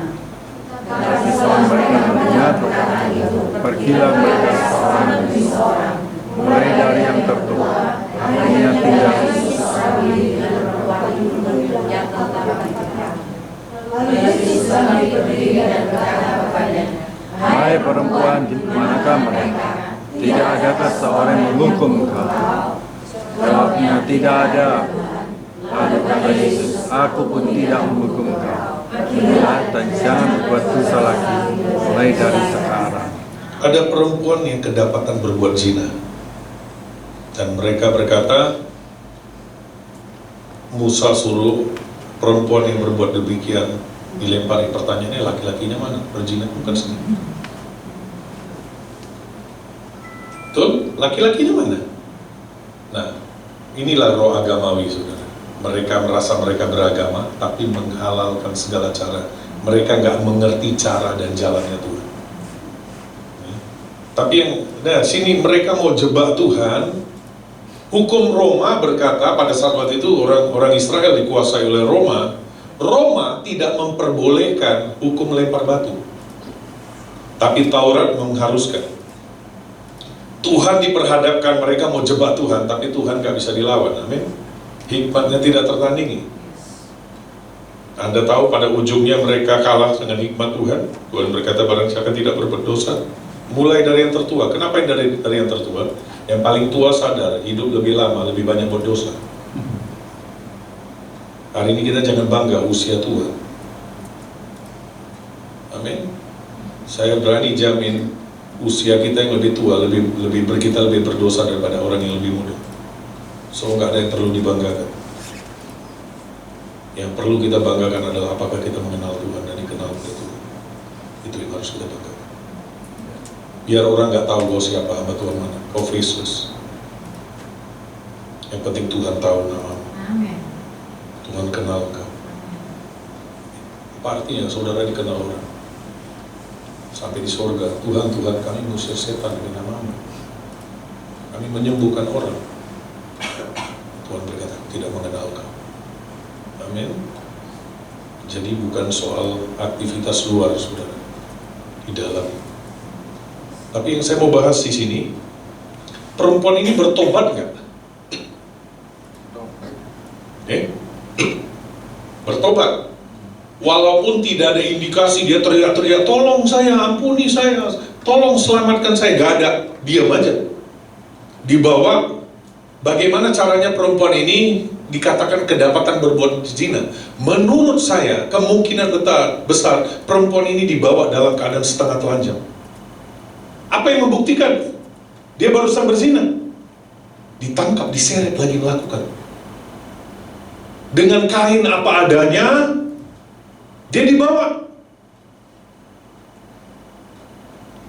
Tapi seorang mereka mendengar perkataan itu, pergilah mereka seorang demi seorang, mulai dari yang tertua, akhirnya tinggal hai perempuan, di manakah mereka? Tidak adakah seorang yang menghukum engkau? Jawabnya, tidak ada. Lalu kata Yesus, aku pun tidak menghukum engkau. Pergilah dan jangan berbuat dosa lagi, mulai dari sekarang. Ada perempuan yang kedapatan berbuat zina, dan mereka berkata, Musa suruh perempuan yang berbuat demikian dilempari. Pertanyaannya, laki-lakinya mana? Berzina bukan sendiri. Betul? Laki-lakinya mana? Nah, inilah roh agamawi, saudara. Mereka merasa mereka beragama, tapi menghalalkan segala cara. Mereka nggak mengerti cara dan jalannya Tuhan. Tapi yang, nah sini mereka mau jebak Tuhan. Hukum Roma berkata pada saat waktu itu orang Israel dikuasai oleh Roma. Roma tidak memperbolehkan hukum lempar batu, tapi Taurat mengharuskan. Tuhan diperhadapkan, mereka mau jebak Tuhan, tapi Tuhan gak bisa dilawan. Amin. Hikmatnya tidak tertandingi. Anda tahu pada ujungnya mereka kalah dengan hikmat Tuhan. Tuhan berkata, barang siapa tidak berbuat dosa, mulai dari yang tertua. Kenapa dari yang tertua? Yang paling tua sadar hidup lebih lama, lebih banyak berdosa. Hari ini kita jangan bangga usia tua. Amin. Saya berani jamin usia kita yang lebih tua kita lebih berdosa daripada orang yang lebih muda. So nggak ada yang perlu dibanggakan. Yang perlu kita banggakan adalah apakah kita mengenal Tuhan dan dikenal oleh Tuhan. Itu yang harus kita banggakan. Biar orang nggak tahu kau siapa, hamba Tuhan mana, kau faceless. Yang penting Tuhan tahu namamu. Amin. Tuhan kenal kau. Apa artinya saudara dikenal orang? Sampai di surga, Tuhan kami mengusir setan dengan namamu. Kami menyembuhkan orang. Tuhan berkata, tidak mengenal kau. Amin. Jadi bukan soal aktivitas luar, saudara, di dalam. Tapi yang saya mau bahas di sini, perempuan ini bertobat nggak? Bertobat. Walaupun tidak ada indikasi, dia teriak-teriak, tolong saya, ampuni saya, tolong selamatkan saya. Gak ada, diam aja. Dibawa, bagaimana caranya perempuan ini dikatakan kedapatan berbuat zina? Menurut saya, kemungkinan besar perempuan ini dibawa dalam keadaan setengah telanjang. Apa yang membuktikan? Dia barusan berzina. Ditangkap, diseret lagi melakukan. Dengan kain apa adanya, dia dibawa.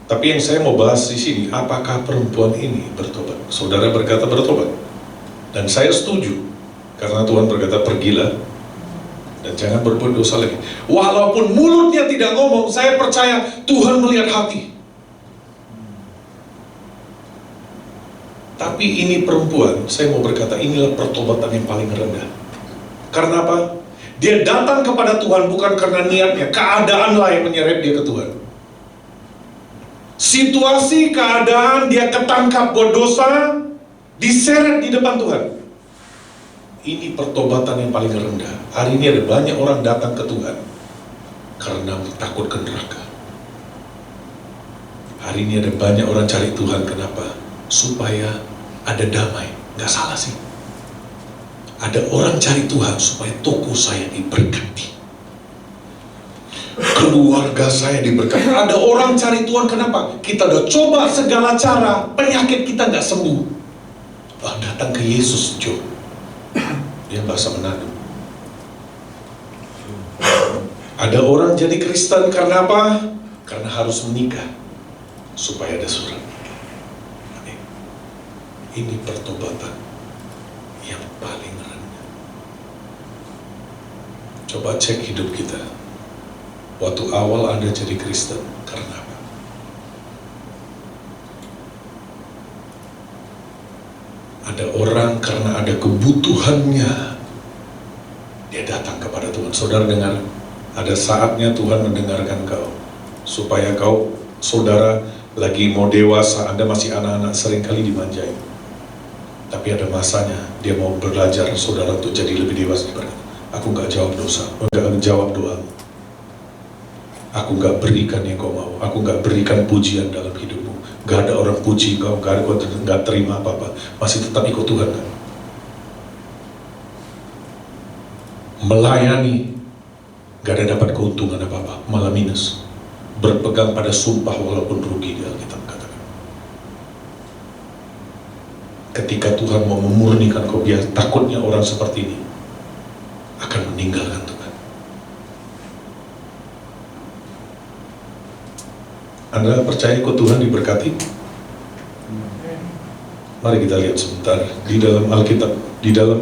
Tapi yang saya mau bahas di sini, apakah perempuan ini bertobat? Saudara berkata bertobat, dan saya setuju, karena Tuhan berkata pergilah dan jangan berbuat dosa lagi. Walaupun mulutnya tidak ngomong, saya percaya Tuhan melihat hati. Tapi ini perempuan, saya mau berkata inilah pertobatan yang paling rendah. Karena apa? Dia datang kepada Tuhan bukan karena niatnya, keadaanlah yang menyeret dia ke Tuhan. Situasi, keadaan, dia ketangkap buat dosa, diseret di depan Tuhan. Ini pertobatan yang paling rendah. Hari ini ada banyak orang datang ke Tuhan karena takut ke neraka. Hari ini ada banyak orang cari Tuhan, kenapa? Supaya ada damai. Gak salah sih. Ada orang cari Tuhan supaya toko saya diberkati, keluarga saya diberkati. Ada orang cari Tuhan, kenapa? Kita udah coba segala cara, penyakit kita gak sembuh. Datang ke Yesus, Jo. Dia bahasa Manado. Ada orang jadi Kristen karena apa? Karena harus menikah supaya ada surat nikah. Ini pertobatan yang paling rendah. Coba cek hidup kita. Waktu awal Anda jadi Kristen, karena apa? Ada orang karena ada kebutuhannya, dia datang kepada Tuhan. Saudara dengar, ada saatnya Tuhan mendengarkan kau, supaya kau, saudara, lagi mau dewasa, Anda masih anak-anak, seringkali dimanjain. Tapi ada masanya, dia mau belajar, saudara, untuk jadi lebih dewasa. Aku gak jawab dosa, gak jawab doa. Aku gak berikan yang kau mau, aku gak berikan pujian dalam hidupmu. Gak ada orang puji kau, gak terima apa-apa, masih tetap ikut Tuhan kan? Melayani, gak ada dapat keuntungan apa-apa, malah minus. Berpegang pada sumpah walaupun rugi, di Alkitab katakan. Ketika Tuhan mau memurnikan kau, biar takutnya orang seperti ini akan meninggalkan Tuhan. Anda percaya ikut Tuhan diberkati? Mari kita lihat sebentar di dalam Alkitab, di dalam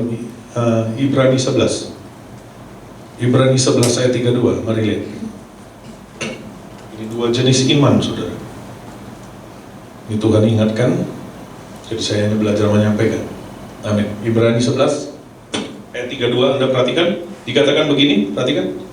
Ibrani 11. Ibrani 11 ayat 32, mari lihat. Ini dua jenis iman, saudara. Ini Tuhan ingatkan, jadi saya hanya belajar menyampaikan. Amin. Ibrani 11 ayat 32, Anda perhatikan, dikatakan begini, perhatikan.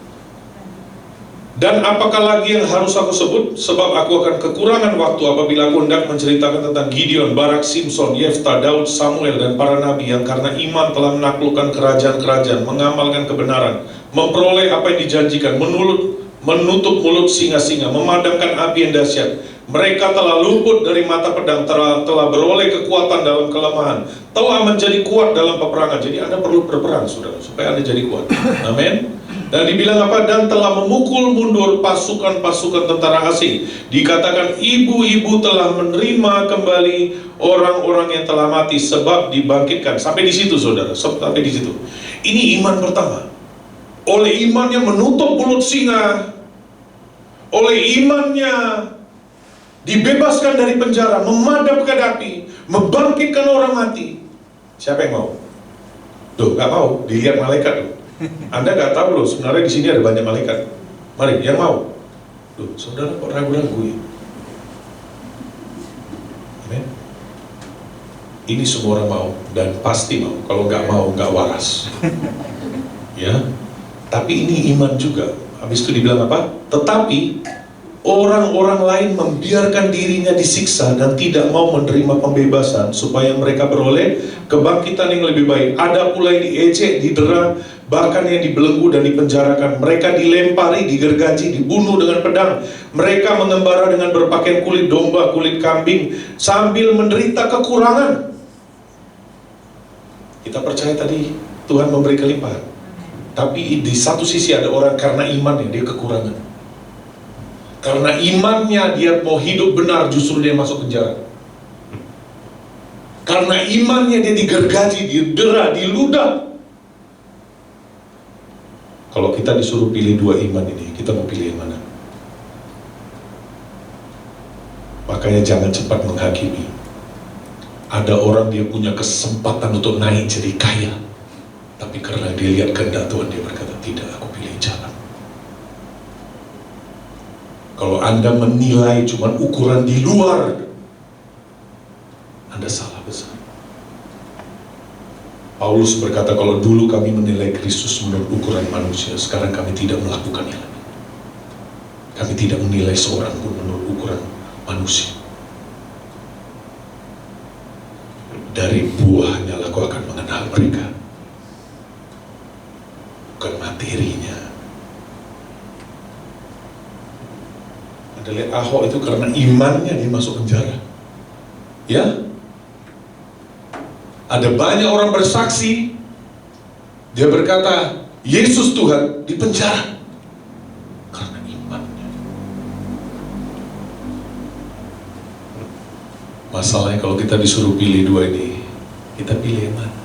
Dan apakah lagi yang harus aku sebut? Sebab aku akan kekurangan waktu apabila aku hendak menceritakan tentang Gideon, Barak, Simson, Yefta, Daud, Samuel, dan para nabi yang karena iman telah menaklukkan kerajaan-kerajaan, mengamalkan kebenaran, memperoleh apa yang dijanjikan, menutup mulut singa-singa, memadamkan api yang dahsyat. Mereka telah luput dari mata pedang, telah beroleh kekuatan dalam kelemahan, telah menjadi kuat dalam peperangan. Jadi Anda perlu berperang, saudara, supaya Anda jadi kuat. Amin. Dan dibilang apa? Dan telah memukul mundur pasukan-pasukan tentara asing. Dikatakan ibu-ibu telah menerima kembali orang-orang yang telah mati sebab dibangkitkan. Sampai di situ, saudara, sampai di situ. Ini iman pertama. Oleh imannya menutup mulut singa, oleh imannya dibebaskan dari penjara, memadamkan api, membangkitkan orang mati. Siapa yang mau? Tuh, gak mau, dilihat malaikat tuh. Anda gak tahu loh, sebenarnya di sini ada banyak malaikat. Mari, yang mau? Loh, saudara kok ragu-ragu ya? Amin. Ini semua orang mau, dan pasti mau. Kalau nggak mau, nggak waras. Ya, tapi ini iman juga. Habis itu dibilang apa? Tetapi orang-orang lain membiarkan dirinya disiksa dan tidak mau menerima pembebasan supaya mereka beroleh kebangkitan yang lebih baik. Ada pula yang diejek, didera, bahkan yang dibelenggu dan dipenjarakan. Mereka dilempari, digergaji, dibunuh dengan pedang. Mereka mengembara dengan berpakaian kulit domba, kulit kambing, sambil menderita kekurangan. Kita percaya tadi Tuhan memberi kelimpahan, tapi di satu sisi ada orang karena imannya dia kekurangan. Karena imannya dia mau hidup benar, justru dia masuk penjara. Karena imannya dia digergaji, didera, diludah. Kalau kita disuruh pilih dua iman ini, kita mau pilih yang mana? Makanya jangan cepat menghakimi. Ada orang dia punya kesempatan untuk naik jadi kaya, tapi karena dia lihat kehendak Tuhan, dia berkata, tidak, aku pilih jalan. Kalau Anda menilai cuma ukuran di luar, Anda salah besar. Paulus berkata, kalau dulu kami menilai Kristus menurut ukuran manusia, sekarang kami tidak melakukannya lagi. Kami tidak menilai seorang pun menurut ukuran manusia. Dari buahnya lah kau akan mengenal mereka, bukan materinya. Anda lihat Ahok itu karena imannya dia masuk penjara. Ya, ada banyak orang bersaksi, dia berkata Yesus Tuhan, di penjara karena imannya. Masalahnya kalau kita disuruh pilih dua ini, kita pilih yang mana?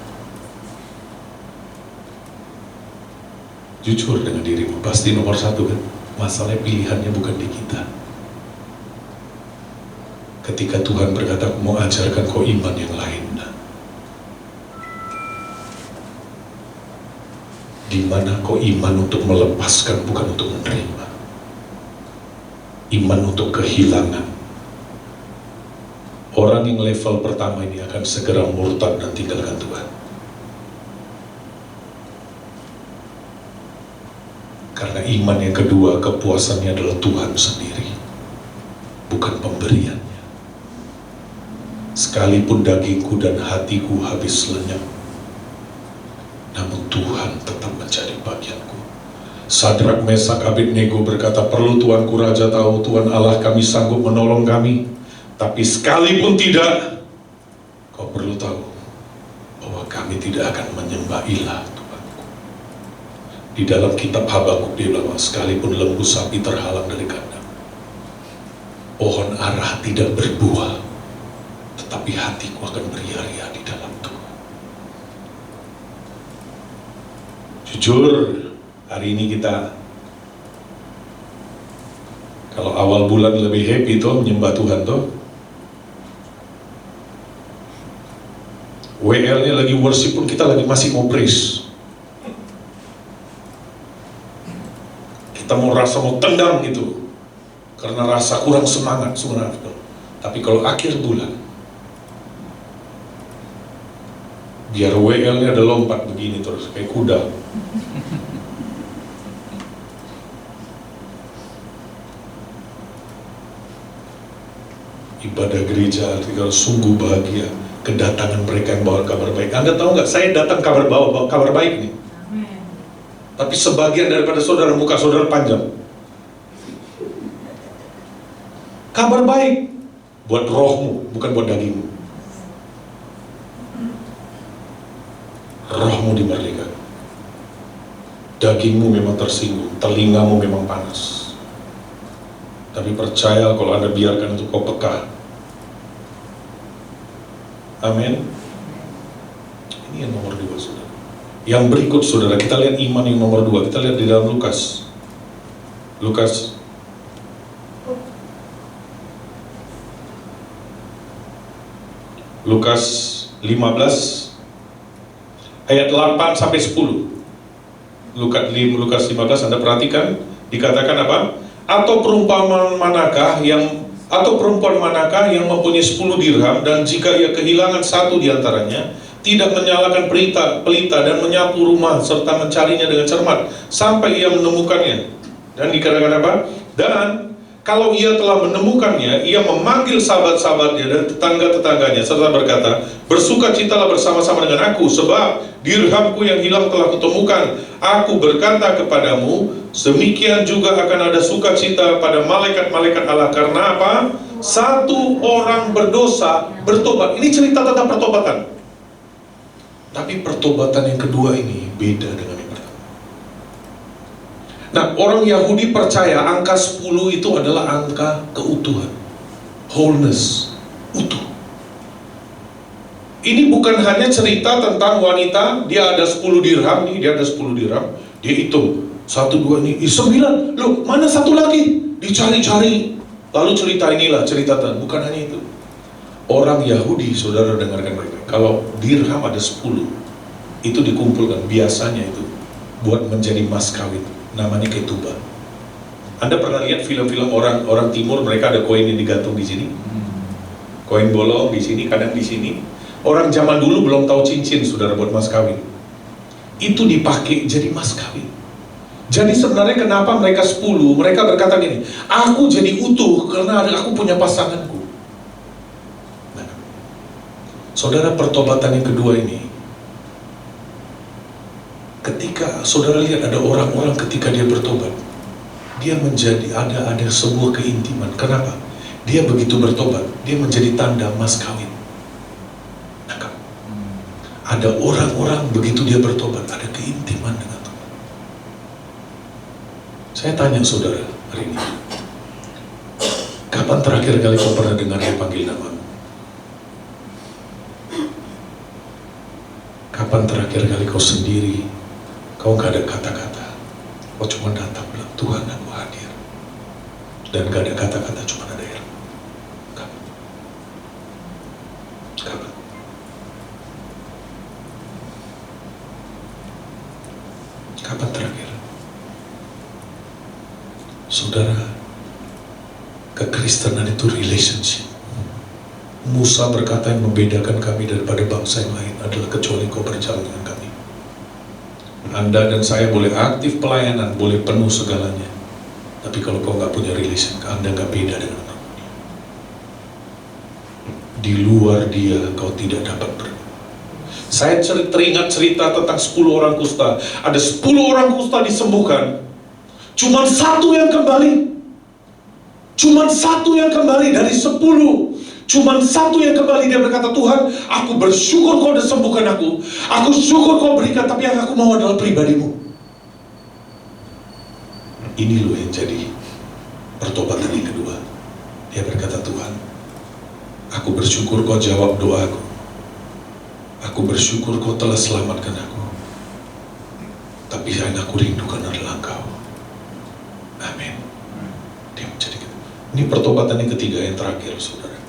Jujur dengan dirimu, pasti nomor satu kan. Masalahnya pilihannya bukan di kita. Ketika Tuhan berkata, aku mau ajarkan kau iman yang lain, di mana kau iman untuk melepaskan, bukan untuk menerima. Iman untuk kehilangan. Orang yang level pertama ini akan segera murtad dan tinggalkan Tuhan. Karena iman yang kedua, kepuasannya adalah Tuhan sendiri, bukan pemberiannya. Sekalipun dagingku dan hatiku habis lenyap, namun Tuhan tetap menjadi bagianku. Sadrak, Mesak, Abednego berkata, perlu Tuanku Raja tahu, Tuhan Allah kami sanggup menolong kami. Tapi sekalipun tidak, kau perlu tahu bahwa kami tidak akan menyembah ilah Tuhanku. Di dalam kitab Habakuk dia bilang, sekalipun lembu sapi terhalang dari kandang, pohon ara tidak berbuah, tetapi hatiku akan beria-ria di dalam Tuhan. Jujur, hari ini kita, kalau awal bulan lebih happy tuh, menyembah Tuhan tuh. WL-nya lagi worship pun kita lagi masih mau praise. Kita mau tendang gitu, karena rasa kurang semangat sebenarnya. Tapi kalau akhir bulan, biar WL-nya ada lompat begini terus, kayak kuda. Ibadah gereja, kalau sungguh bahagia, kedatangan mereka yang bawa kabar baik. Anda tahu nggak, saya datang bawa kabar baik nih. Amen. Tapi sebagian daripada saudara, muka saudara panjang. Kabar baik buat rohmu, bukan buat dagingmu. Rohmu dimerdekakan. Dagingmu memang tersinggung, telingamu memang panas. Tapi percaya, kalau Anda biarkan itu, kau peka. Amin. Ini yang nomor 2, saudara. Yang berikut, saudara, kita lihat iman yang nomor 2. Kita lihat di dalam Lukas 15 ayat 8 sampai 10. Lukas 15, Anda perhatikan, dikatakan apa? Atau perumpamaan manakah yang Atau perempuan manakah yang mempunyai 10 dirham, dan jika ia kehilangan satu di antaranya, tidak menyalakan pelita dan menyapu rumah serta mencarinya dengan cermat sampai ia menemukannya? Dan dikatakan apa? Dan kalau ia telah menemukannya, ia memanggil sahabat-sahabatnya dan tetangga-tetangganya serta berkata, bersukacitalah bersama-sama dengan aku, sebab dirhamku yang hilang telah kutemukan. Aku berkata kepadamu, demikian juga akan ada sukacita pada malaikat-malaikat Allah. Karena apa? Satu orang berdosa bertobat. Ini cerita tentang pertobatan. Tapi pertobatan yang kedua ini beda dengan yang pertama. Nah, orang Yahudi percaya angka 10 itu adalah angka keutuhan, wholeness, utuh. Ini bukan hanya cerita tentang wanita, dia ada 10 dirham nih, dia ada 10 dirham, dia hitung 1, 2, ini 9, loh mana satu lagi, dicari-cari. Lalu cerita inilah, cerita bukan hanya itu. Orang Yahudi, saudara dengarkan baik-baik, kalau dirham ada 10, itu dikumpulkan, biasanya itu buat menjadi mas kawin, namanya ketubah. Anda pernah lihat film-film orang timur, mereka ada koin yang digantung di sini, koin bolong di sini, kadang di sini. Orang zaman dulu belum tahu cincin, saudara, buat mas kawin. Itu dipakai jadi mas kawin. Jadi sebenarnya kenapa mereka 10, mereka berkata gini, aku jadi utuh karena aku punya pasanganku. Nah, saudara, pertobatan yang kedua ini, ketika saudara lihat ada orang-orang ketika dia bertobat, dia menjadi ada sebuah keintiman. Kenapa? Dia begitu bertobat, dia menjadi tanda mas kawin. Ada orang-orang begitu dia bertobat, ada keintiman dengan Tuhan. Saya tanya saudara hari ini, kapan terakhir kali kau pernah dengar dia panggil namamu? Kapan terakhir kali kau sendiri, kau gak ada kata-kata, kau cuma datang bilang, Tuhan aku hadir, dan gak ada kata-kata, cuma ada ilmu? Kapan? Kapan? Kapan terakhir? Saudara, kekristenan itu relationship. Musa berkata, yang membedakan kami daripada bangsa yang lain adalah kecuali kau berjalan dengan kami. Anda dan saya boleh aktif pelayanan, boleh penuh segalanya, tapi kalau kau gak punya relation, Anda gak beda dengan orang dunia. Di luar dia kau tidak dapat berbuat. Saya teringat cerita tentang 10 orang kusta. Ada 10 orang kusta disembuhkan, cuman satu yang kembali. Cuman satu yang kembali dari 10. Cuman satu yang kembali, dia berkata, Tuhan, aku bersyukur kau udah sembuhkan aku. Aku syukur kau berikan, tapi yang aku mau adalah pribadimu. Ini loh yang jadi pertobatan yang kedua. Dia berkata, Tuhan, aku bersyukur kau jawab doaku. Aku bersyukur kau telah selamatkan aku, tapi yang aku rindukan adalah engkau. Amin. Dia menjadi. Ini pertobatan yang ketiga, yang terakhir, saudara.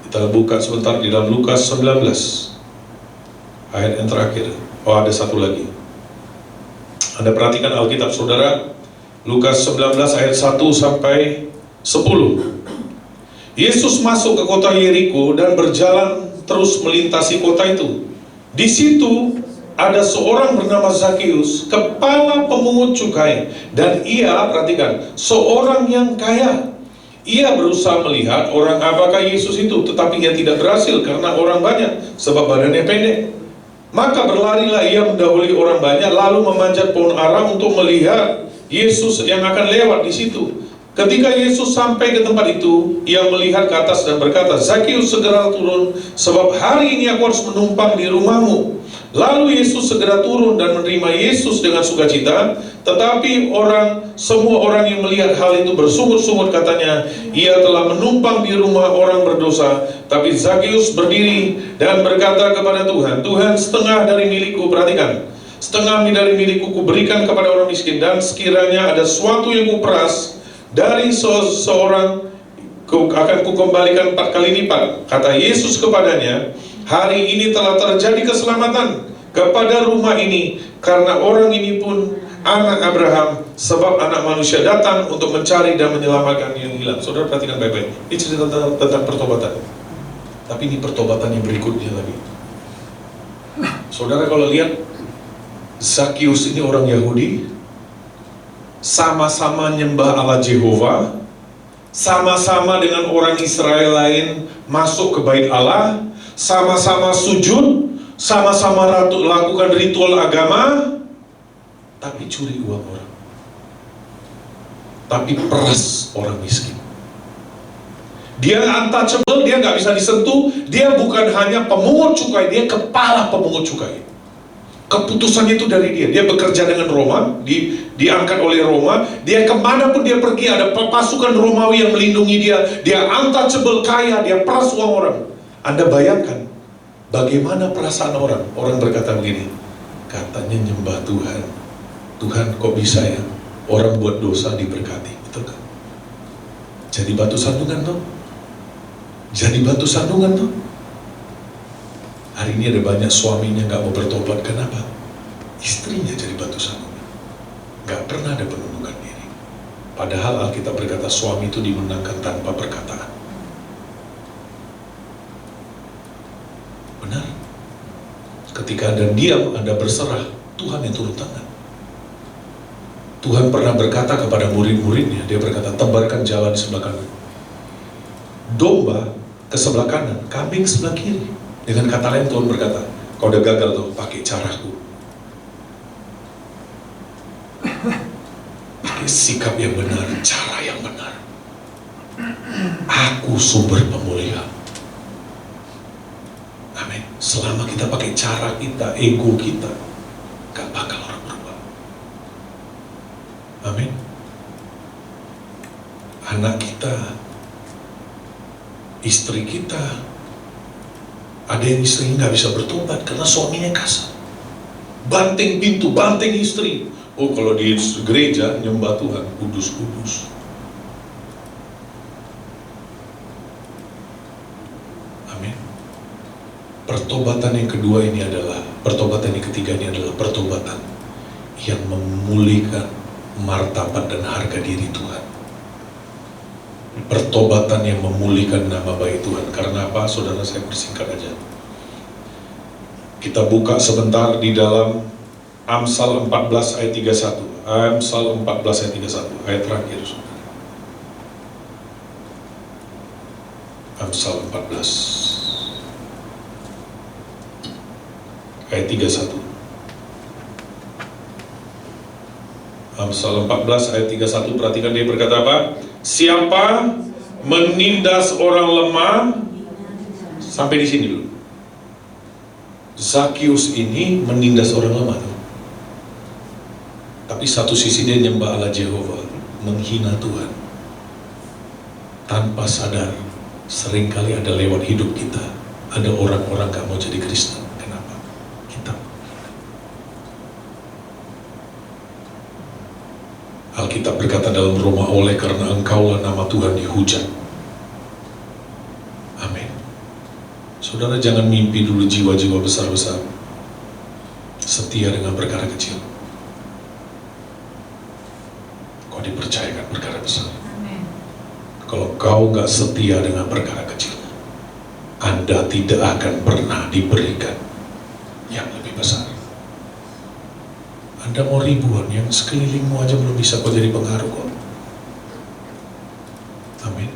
Kita buka sebentar di dalam Lukas 19, ayat yang terakhir. Oh, ada satu lagi. Anda perhatikan Alkitab, saudara. Lukas 19 ayat 1 sampai 10. Yesus masuk ke kota Yeriko dan berjalan terus melintasi kota itu. Di situ ada seorang bernama Zakius, kepala pemungut cukai, dan ia, perhatikan, seorang yang kaya. Ia berusaha melihat orang apakah Yesus itu, tetapi ia tidak berhasil karena orang banyak, sebab badannya pendek. Maka berlarilah ia mendahului orang banyak, lalu memanjat pohon ara untuk melihat Yesus yang akan lewat di situ. Ketika Yesus sampai ke tempat itu, ia melihat ke atas dan berkata, Zakius, segera turun, sebab hari ini aku harus menumpang di rumahmu. Lalu Yesus segera turun dan menerima Yesus dengan sukacita. Tetapi semua orang yang melihat hal itu bersungut-sungut, katanya, ia telah menumpang di rumah orang berdosa. Tapi Zakius berdiri dan berkata kepada Tuhan, Tuhan, setengah dari milikku, perhatikan, setengah dari milikku kuberikan kepada orang miskin, dan sekiranya ada sesuatu yang kuperas dari seorang, akan kukembalikan 4 kali lipat. Kata Yesus kepadanya, hari ini telah terjadi keselamatan kepada rumah ini, karena orang ini pun anak Abraham, sebab anak manusia datang untuk mencari dan menyelamatkan yang hilang. Saudara perhatikan baik-baik, ini cerita tentang pertobatan. Tapi ini pertobatan yang berikutnya lagi. Saudara kalau lihat, Zakius ini orang Yahudi, sama-sama nyembah Allah Jehovah, sama-sama dengan orang Israel lain masuk ke bait Allah, sama-sama sujud, sama-sama lakukan ritual agama, tapi curi uang orang, tapi peras orang miskin. Dia untouchable, dia nggak bisa disentuh. Dia bukan hanya pemungut cukai, dia kepala pemungut cukai. Keputusannya itu dari dia. Dia bekerja dengan Roma, diangkat oleh Roma. Dia kemanapun dia pergi, ada pasukan Romawi yang melindungi dia. Dia untouchable, kaya, dia peras uang orang. Anda bayangkan bagaimana perasaan orang. Orang berkata begini, katanya nyembah Tuhan. Tuhan kok bisa ya orang buat dosa diberkati, betul kan? Jadi batu sandungan tuh. Jadi batu sandungan tuh. Hari ini ada banyak suaminya nggak mau bertobat. Kenapa? Istrinya jadi batu sandungan. Nggak pernah ada penundukan diri. Padahal Alkitab berkata suami itu dimenangkan tanpa perkataan. Benar. Ketika Anda diam, Anda berserah, Tuhan yang turun tangan. Tuhan pernah berkata kepada murid-muridnya, dia berkata, tebarkan jalan di sebelah kanan, domba ke sebelah kanan, kambing sebelah kiri. Dengan kata lain Tuhan berkata, kau udah gagal tuh, pakai caraku, pakai sikap yang benar, cara yang benar. Aku sumber pemulihan. Amin. Selama kita pakai cara kita, ego kita, gak bakal orang berubah. Amin. Anak kita, istri kita, ada yang istrinya nggak bisa bertobat karena suaminya kasar, banting pintu, banting istri. Oh, kalau di gereja nyembah Tuhan, kudus-kudus. Amin. Pertobatan yang kedua ini adalah, pertobatan yang ketiga ini adalah pertobatan yang memulihkan martabat dan harga diri Tuhan. Pertobatan yang memulihkan nama baik Tuhan. Karena apa? Saudara, saya persingkat aja. Kita buka sebentar di dalam Amsal 14 ayat 31. Amsal 14 ayat 31, ayat terakhir, saudara. Amsal 14 ayat 31. Amsal 14 ayat 31, perhatikan dia berkata apa? Siapa menindas orang lemah, sampai di sini dulu. Zakius ini menindas orang lemah tuh. Tapi satu sisi dia nyembah Allah Jehovah, menghina Tuhan. Tanpa sadar, seringkali ada lewat hidup kita, ada orang-orang gak mau jadi Kristen. Kenapa? Kita. Alkitab berkata dalam Roma, oleh karena engkaulah nama Tuhan dihujat. Amin. Saudara, jangan mimpi dulu jiwa-jiwa besar-besar setia dengan perkara kecil. Kau dipercayakan perkara besar. Amin. Kalau kau gak setia dengan perkara kecil, Anda tidak akan pernah diberikan yang lebih besar. Anda mau ribuan, yang sekelilingmu aja belum bisa kau jadi pengaruh kok. Amin.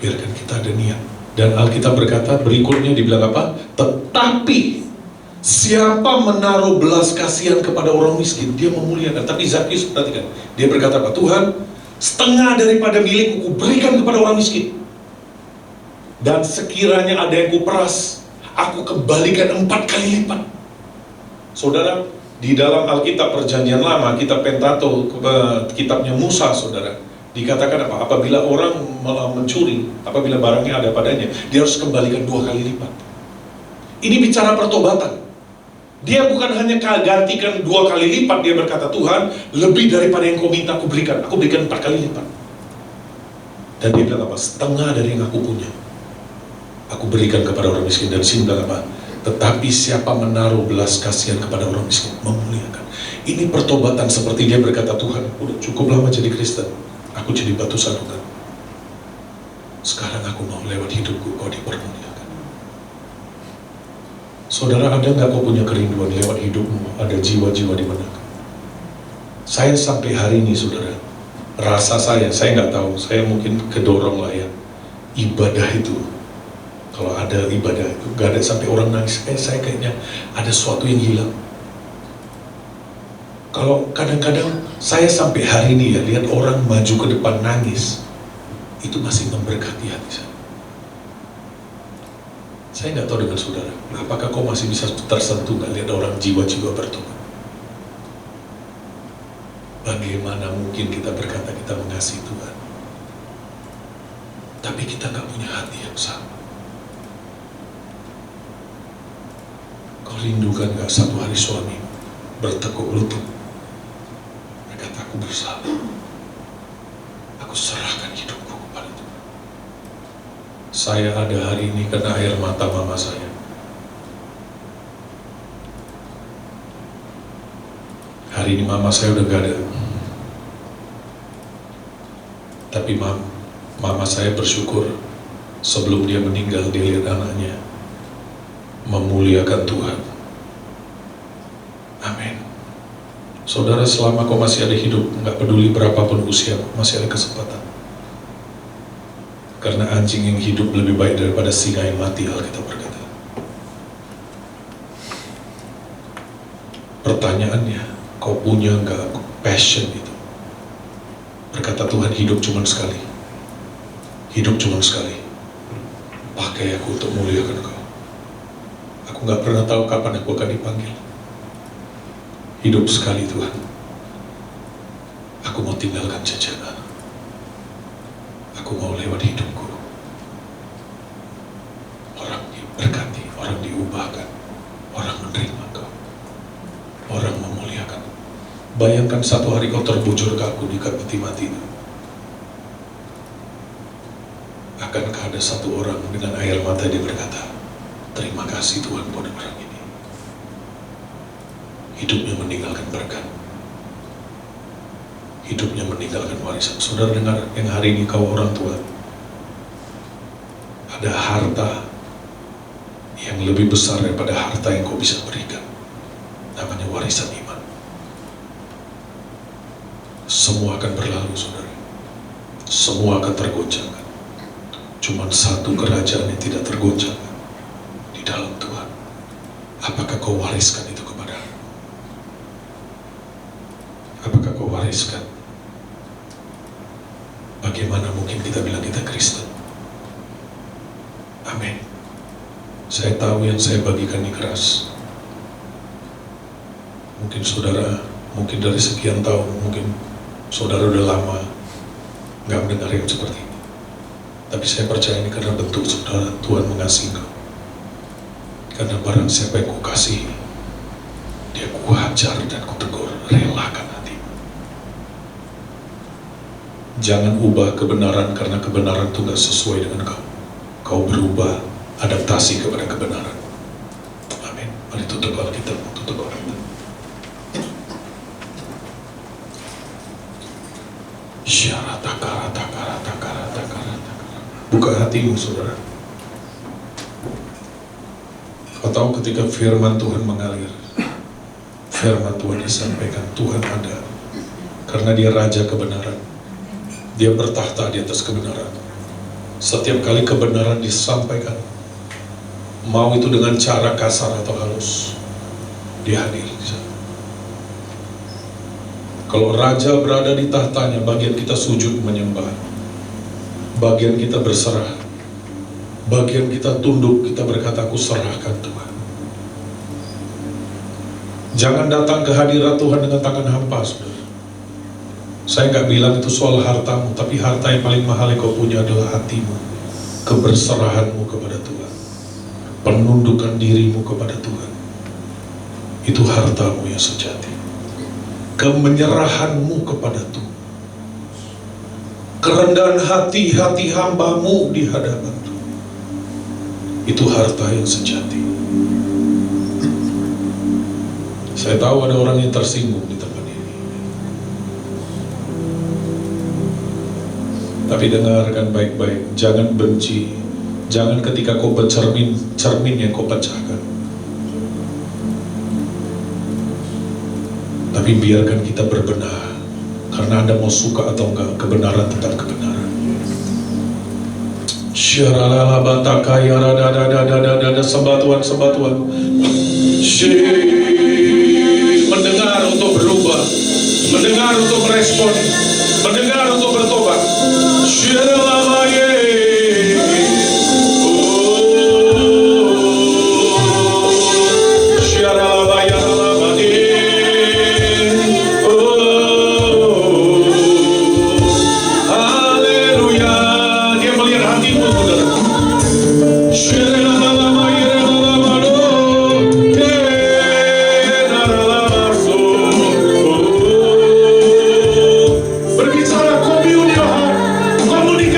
Biarkan kita ada niat. Dan Alkitab berkata berikutnya, dibilang apa? Tetapi siapa menaruh belas kasihan kepada orang miskin, dia memuliakan. Tapi Zakius, perhatikan, dia berkata apa? Tuhan, setengah daripada milikku berikan kepada orang miskin. Dan sekiranya ada yang kuperas, aku kembalikan 4 kali lipat. Saudara, di dalam Alkitab Perjanjian Lama, kitab Pentato, kitabnya Musa, saudara, dikatakan apa? Apabila orang mencuri, apabila barangnya ada padanya, dia harus kembalikan 2 kali lipat. Ini bicara pertobatan. Dia bukan hanya gantikan 2 kali lipat, dia berkata, Tuhan, lebih daripada yang kau minta aku berikan 4 kali lipat. Dan dia bilang apa? Setengah dari yang aku punya, aku berikan kepada orang miskin. Dan sini bilang apa? Tetapi siapa menaruh belas kasihan kepada orang miskin, memuliakan. Ini pertobatan seperti dia berkata, Tuhan, udah cukup lama jadi Kristen, aku jadi batu sandungan. Sekarang aku mau lewat hidupku, kau dipermuliakan. Saudara, ada nggak kau punya kerinduan lewat hidupmu, ada jiwa-jiwa di mana? Saya sampai hari ini, saudara, rasa saya nggak tahu, saya mungkin kedorong lah ya, ibadah itu. Kalau ada ibadah itu, gak ada sampai orang nangis, saya kayaknya ada sesuatu yang hilang. Kalau kadang-kadang saya sampai hari ini ya, lihat orang maju ke depan nangis, itu masih memberkati hati saya. Saya nggak tahu dengan saudara, apakah kau masih bisa tersentuh nggak lihat orang jiwa-jiwa bertobat? Bagaimana mungkin kita berkata kita mengasihi Tuhan, tapi kita nggak punya hati yang sama? Kau rindukan gak satu hari suami bertekuk lutut berkata, aku bersalah, aku serahkan hidupku kepada Tuhan. Saya ada hari ini karena air mata mama saya. Hari ini mama saya udah gak ada, tapi mama saya bersyukur sebelum dia meninggal dia lihat anaknya memuliakan Tuhan. Amin. Saudara, selama kau masih ada hidup, nggak peduli berapapun usia, masih ada kesempatan. Karena anjing yang hidup lebih baik daripada singa yang mati, Alkitab berkata. Pertanyaannya, kau punya nggak passion itu? Berkata Tuhan, hidup cuma sekali. Hidup cuma sekali. Pakai aku untuk muliakan kau. Aku gak pernah tahu kapan aku akan dipanggil. Hidup sekali Tuhan. Aku mau tinggalkan jajanan. Aku mau lewat hidupku. Orang diberkati, orang diubahkan, orang menerima kau, orang memuliakan. Bayangkan satu hari kau terbujur ke aku di peti mati itu. Akankah ada satu orang dengan air mata dia berkata, terima kasih Tuhan pada orang ini. Hidupnya meninggalkan berkat. Hidupnya meninggalkan warisan. Saudara dengar yang hari ini kau orang tua, ada harta yang lebih besar daripada harta yang kau bisa berikan. Namanya warisan iman. Semua akan berlalu, saudara. Semua akan tergoncangkan. Cuma satu kerajaan yang tidak tergoncangkan di dalam Tuhan. Apakah kau wariskan itu kepada? Apakah kau wariskan? Bagaimana mungkin kita bilang kita Kristen? Amin. Saya tahu yang saya bagikan ini keras. Mungkin saudara, mungkin dari sekian tahun, mungkin saudara udah lama nggak mendengar yang seperti ini. Tapi saya percaya ini karena bentuk saudara, Tuhan mengasihi kau. Karena barang siapa yang kau kasih, dia ku hajar dan ku tegur, relakan hatimu. Jangan ubah kebenaran karena kebenaran itu gak sesuai dengan kau. Kau berubah, adaptasi kepada kebenaran. Amin. Mari tutup Alkitab, tutup Alkitab. Buka hatimu, saudara. Kau tahu ketika firman Tuhan mengalir, firman Tuhan disampaikan, Tuhan ada. Karena dia raja kebenaran. Dia bertahta di atas kebenaran. Setiap kali kebenaran disampaikan, mau itu dengan cara kasar atau halus, dia hadir di sana. Kalau raja berada di tahtanya, bagian kita sujud menyembah, bagian kita berserah, bagian kita tunduk, kita berkata, aku serahkan Tuhan. Jangan datang ke hadirat Tuhan dengan tangan hampa, saudara. Saya nggak bilang itu soal hartamu, tapi harta yang paling mahal yang kau punya adalah hatimu, keberserahanmu kepada Tuhan, penundukan dirimu kepada Tuhan. Itu hartamu yang sejati. Kemenyerahanmu kepada Tuhan, kerendahan hati hambamu di hadapan Tuhan, itu harta yang sejati. Saya tahu ada orang yang tersinggung di tempat ini. Tapi dengarkan baik-baik, jangan benci. Jangan ketika kau bercermin, cermin yang kau pecahkan. Tapi biarkan kita berbenah. Karena Anda mau suka atau enggak, kebenaran tetap kebenaran. Syaralala batakaya rada sembatuan. Mendengar untuk berubah, mendengar untuk merespon, mendengar untuk bertobat. Haleluya, dia melihat hatimu, saudara. Berbicara komunikatif.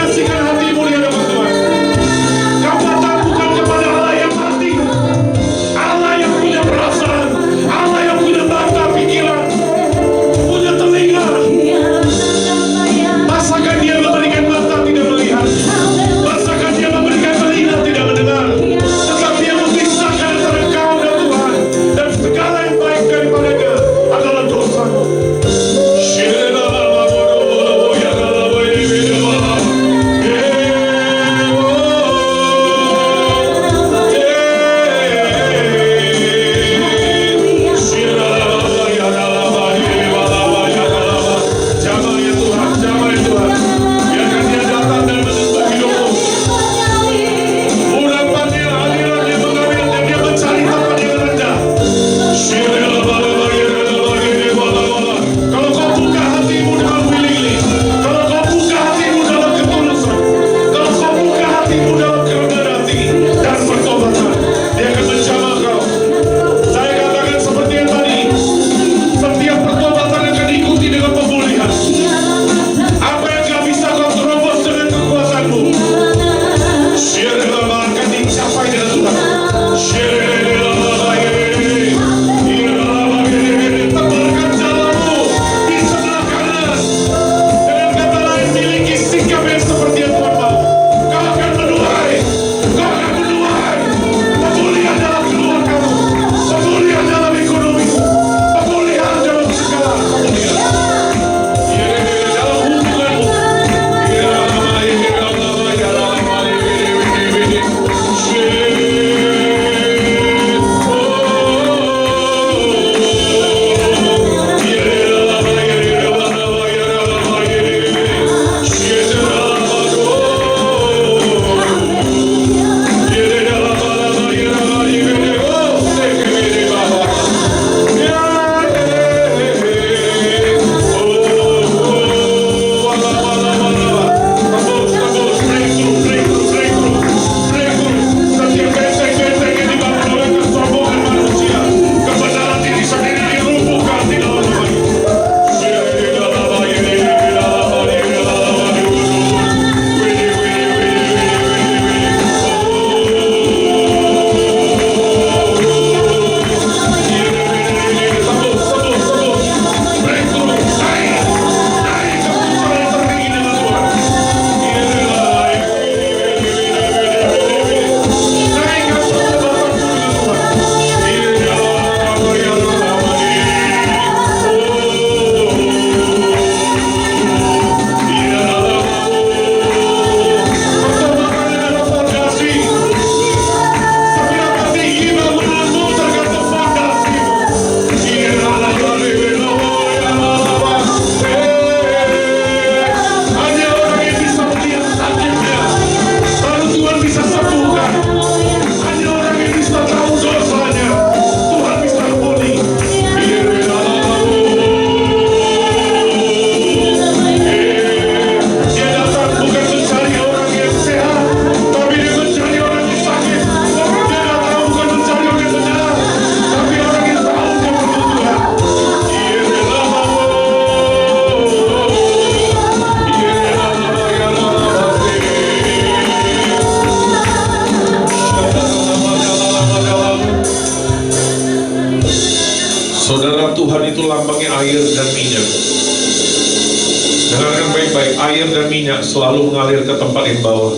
selalu mengalir ke tempat yang bawah.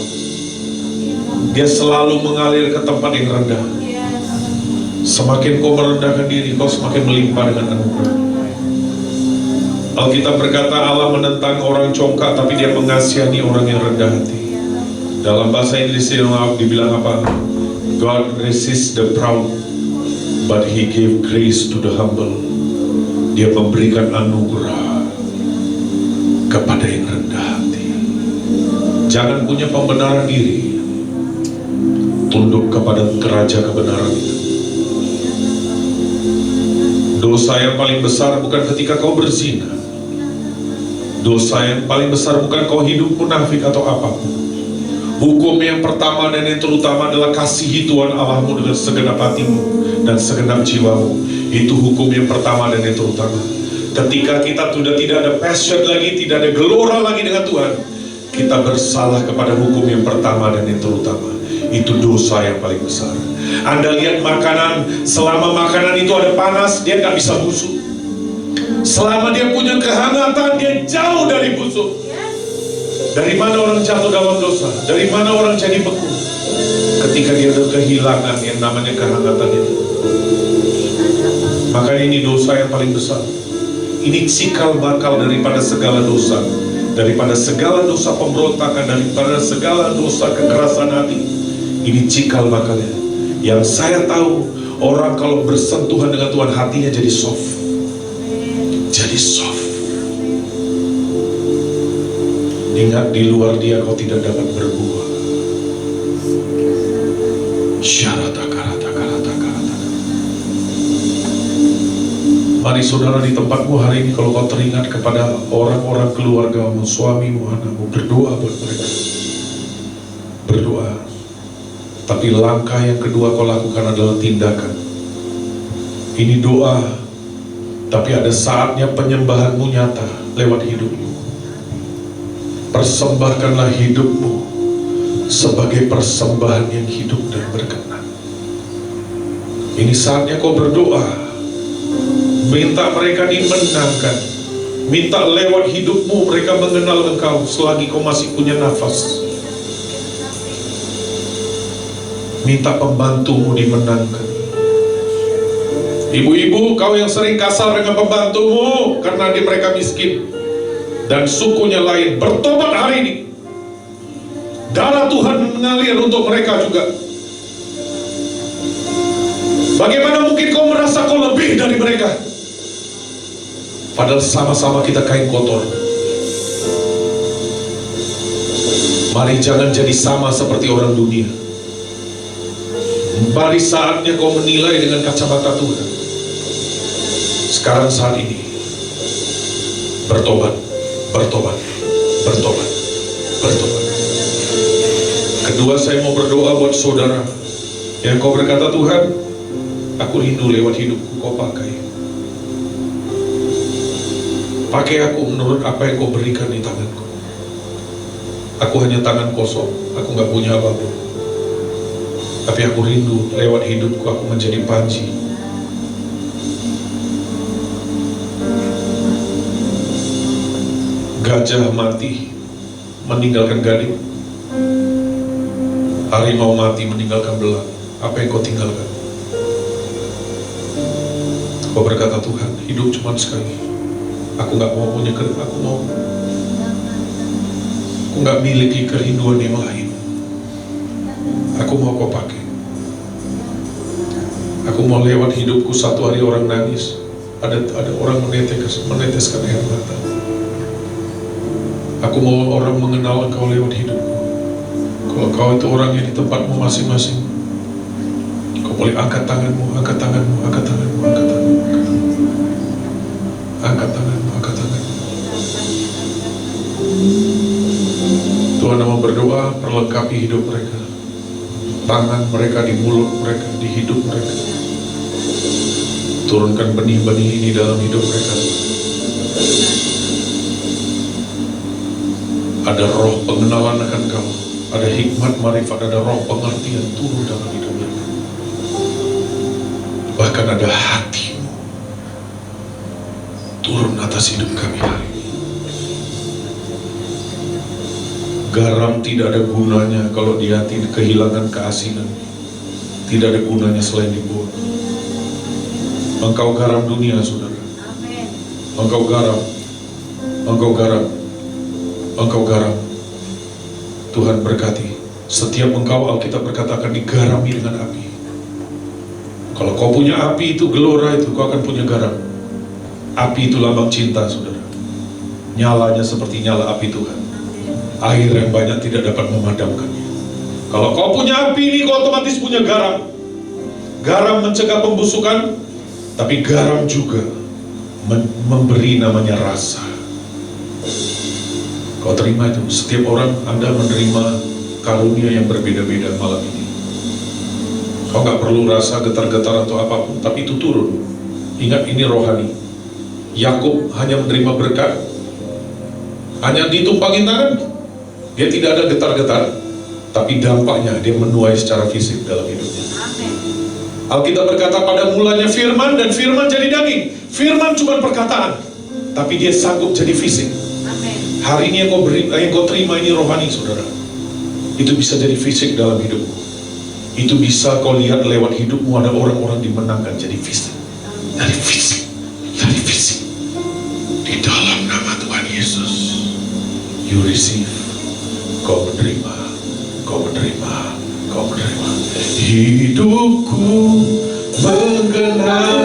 Dia selalu mengalir ke tempat yang rendah. Semakin kau merendahkan diri, kau semakin melimpah dengan anugerah. Alkitab berkata Allah menentang orang congkak, tapi dia mengasihani orang yang rendah hati. Dalam bahasa Inggris dibilang apa? God resists the proud, but He gave grace to the humble. Dia memberikan anugerah kepada yang rendah hati. Jangan punya pembenaran diri, tunduk kepada raja kebenaran itu. Dosa yang paling besar bukan ketika kau berzina. Dosa yang paling besar bukan kau hidup munafik atau apapun. Hukum yang pertama dan yang terutama adalah kasihi Tuhan Allahmu dengan segenap hatimu dan segenap jiwamu. Itu hukum yang pertama dan yang terutama. Ketika kita sudah tidak ada passion lagi, tidak ada gelora lagi dengan Tuhan, kita bersalah kepada hukum yang pertama dan yang terutama. Itu dosa yang paling besar. Anda lihat makanan, selama makanan itu ada panas, dia nggak bisa busuk. Selama dia punya kehangatan, dia jauh dari busuk. Dari mana orang jatuh dalam dosa? Dari mana orang jadi beku? Ketika dia udah kehilangan yang namanya kehangatan itu. Maka ini dosa yang paling besar. Ini cikal bakal daripada segala dosa. Daripada segala dosa pemberontakan, daripada segala dosa kekerasan hati. Ini cikal bakalnya. Yang saya tahu, orang kalau bersentuhan dengan Tuhan, hatinya jadi soft. Jadi soft. Ingat, di luar dia kau tidak dapat berbuah. Mari saudara di tempatmu hari ini, kalau kau teringat kepada orang-orang keluargamu, suamimu, anakmu, berdoa buat mereka. Berdoa. Tapi langkah yang kedua kau lakukan adalah tindakan. Ini doa, tapi ada saatnya penyembahanmu nyata lewat hidupmu. Persembahkanlah hidupmu sebagai persembahan yang hidup dan berkenan. Ini saatnya kau berdoa. Minta mereka dimenangkan. Minta lewat hidupmu mereka mengenal engkau selagi kau masih punya nafas. Minta pembantumu dimenangkan. Ibu-ibu, kau yang sering kasar dengan pembantumu karena mereka miskin dan sukunya lain, bertobat hari ini. Darah Tuhan mengalir untuk mereka juga. Bagaimana mungkin kau merasa kau lebih dari mereka? Padahal sama-sama kita kain kotor. Mari jangan jadi sama seperti orang dunia. Mari saatnya kau menilai dengan kacamata Tuhan. Sekarang saat ini, bertobat. Bertobat, bertobat, bertobat. Kedua, saya mau berdoa buat saudara yang kau berkata, Tuhan, aku rindu lewat hidupku kau pakai. Pakai aku menurut apa yang kau berikan di tanganku. Aku hanya tangan kosong, aku gak punya apapun. Tapi aku rindu lewat hidupku aku menjadi panji. Gajah mati meninggalkan gading, harimau mati meninggalkan belang. Apa yang kau tinggalkan? Kau berkata, Tuhan, hidup cuma sekali. Aku gak mau punya aku gak miliki kerinduan yang lain. Aku mau kau pakai. Aku mau lewat hidupku satu hari orang nangis, ada orang meneteskan air mata. Aku mau orang mengenal engkau lewat hidupku. Kalau kau itu orangnya di tempatmu masing-masing, kau boleh angkat tanganmu, angkat tanganmu, angkat tanganmu, angkat tanganmu, angkat tanganmu, angkat tanganmu. Tuhan mau berdoa, perlengkapi hidup mereka. Tangan mereka, di mulut mereka, di hidup mereka. Turunkan benih-benih ini dalam hidup mereka. Ada roh pengenalan akan kau, ada hikmat marifat, ada roh pengertian turun dalam hidup mereka. Bahkan ada hatimu turun atas hidup kami hari ini. Garam tidak ada gunanya kalau dia kehilangan keasinan. Tidak ada gunanya selain dibuang. Engkau garam dunia, saudara. Engkau garam. Engkau garam. Engkau garam. Tuhan berkati. Setiap engkau, Alkitab berkata, akan digarami dengan api. Kalau kau punya api itu, gelora itu, kau akan punya garam. Api itu lambang cinta, saudara. Nyalanya seperti nyala api Tuhan. Air yang banyak tidak dapat memadamkannya. Kalau kau punya api ini, kau otomatis punya garam. Garam mencegah pembusukan, tapi garam juga memberi namanya rasa. Kau terima itu. Setiap orang, Anda menerima karunia yang berbeda-beda malam ini. Kau gak perlu rasa getar-getar atau apapun, tapi itu turun. Ingat, ini rohani. Yakub hanya menerima berkat, hanya ditumpangin tangan. Dia tidak ada getar-getar, tapi dampaknya dia menuai secara fisik dalam hidupnya. Alkitab berkata pada mulanya firman, dan firman jadi daging. Firman cuma perkataan, tapi dia sanggup jadi fisik. Hari ini yang kau terima ini rohani, saudara. Itu bisa jadi fisik dalam hidupmu. Itu bisa kau lihat lewat hidupmu, ada orang-orang dimenangkan jadi fisik. Dari fisik, dari fisik. Di dalam nama Tuhan Yesus, you receive. Kau menerima, kau menerima, kau menerima. Hidupku mengenal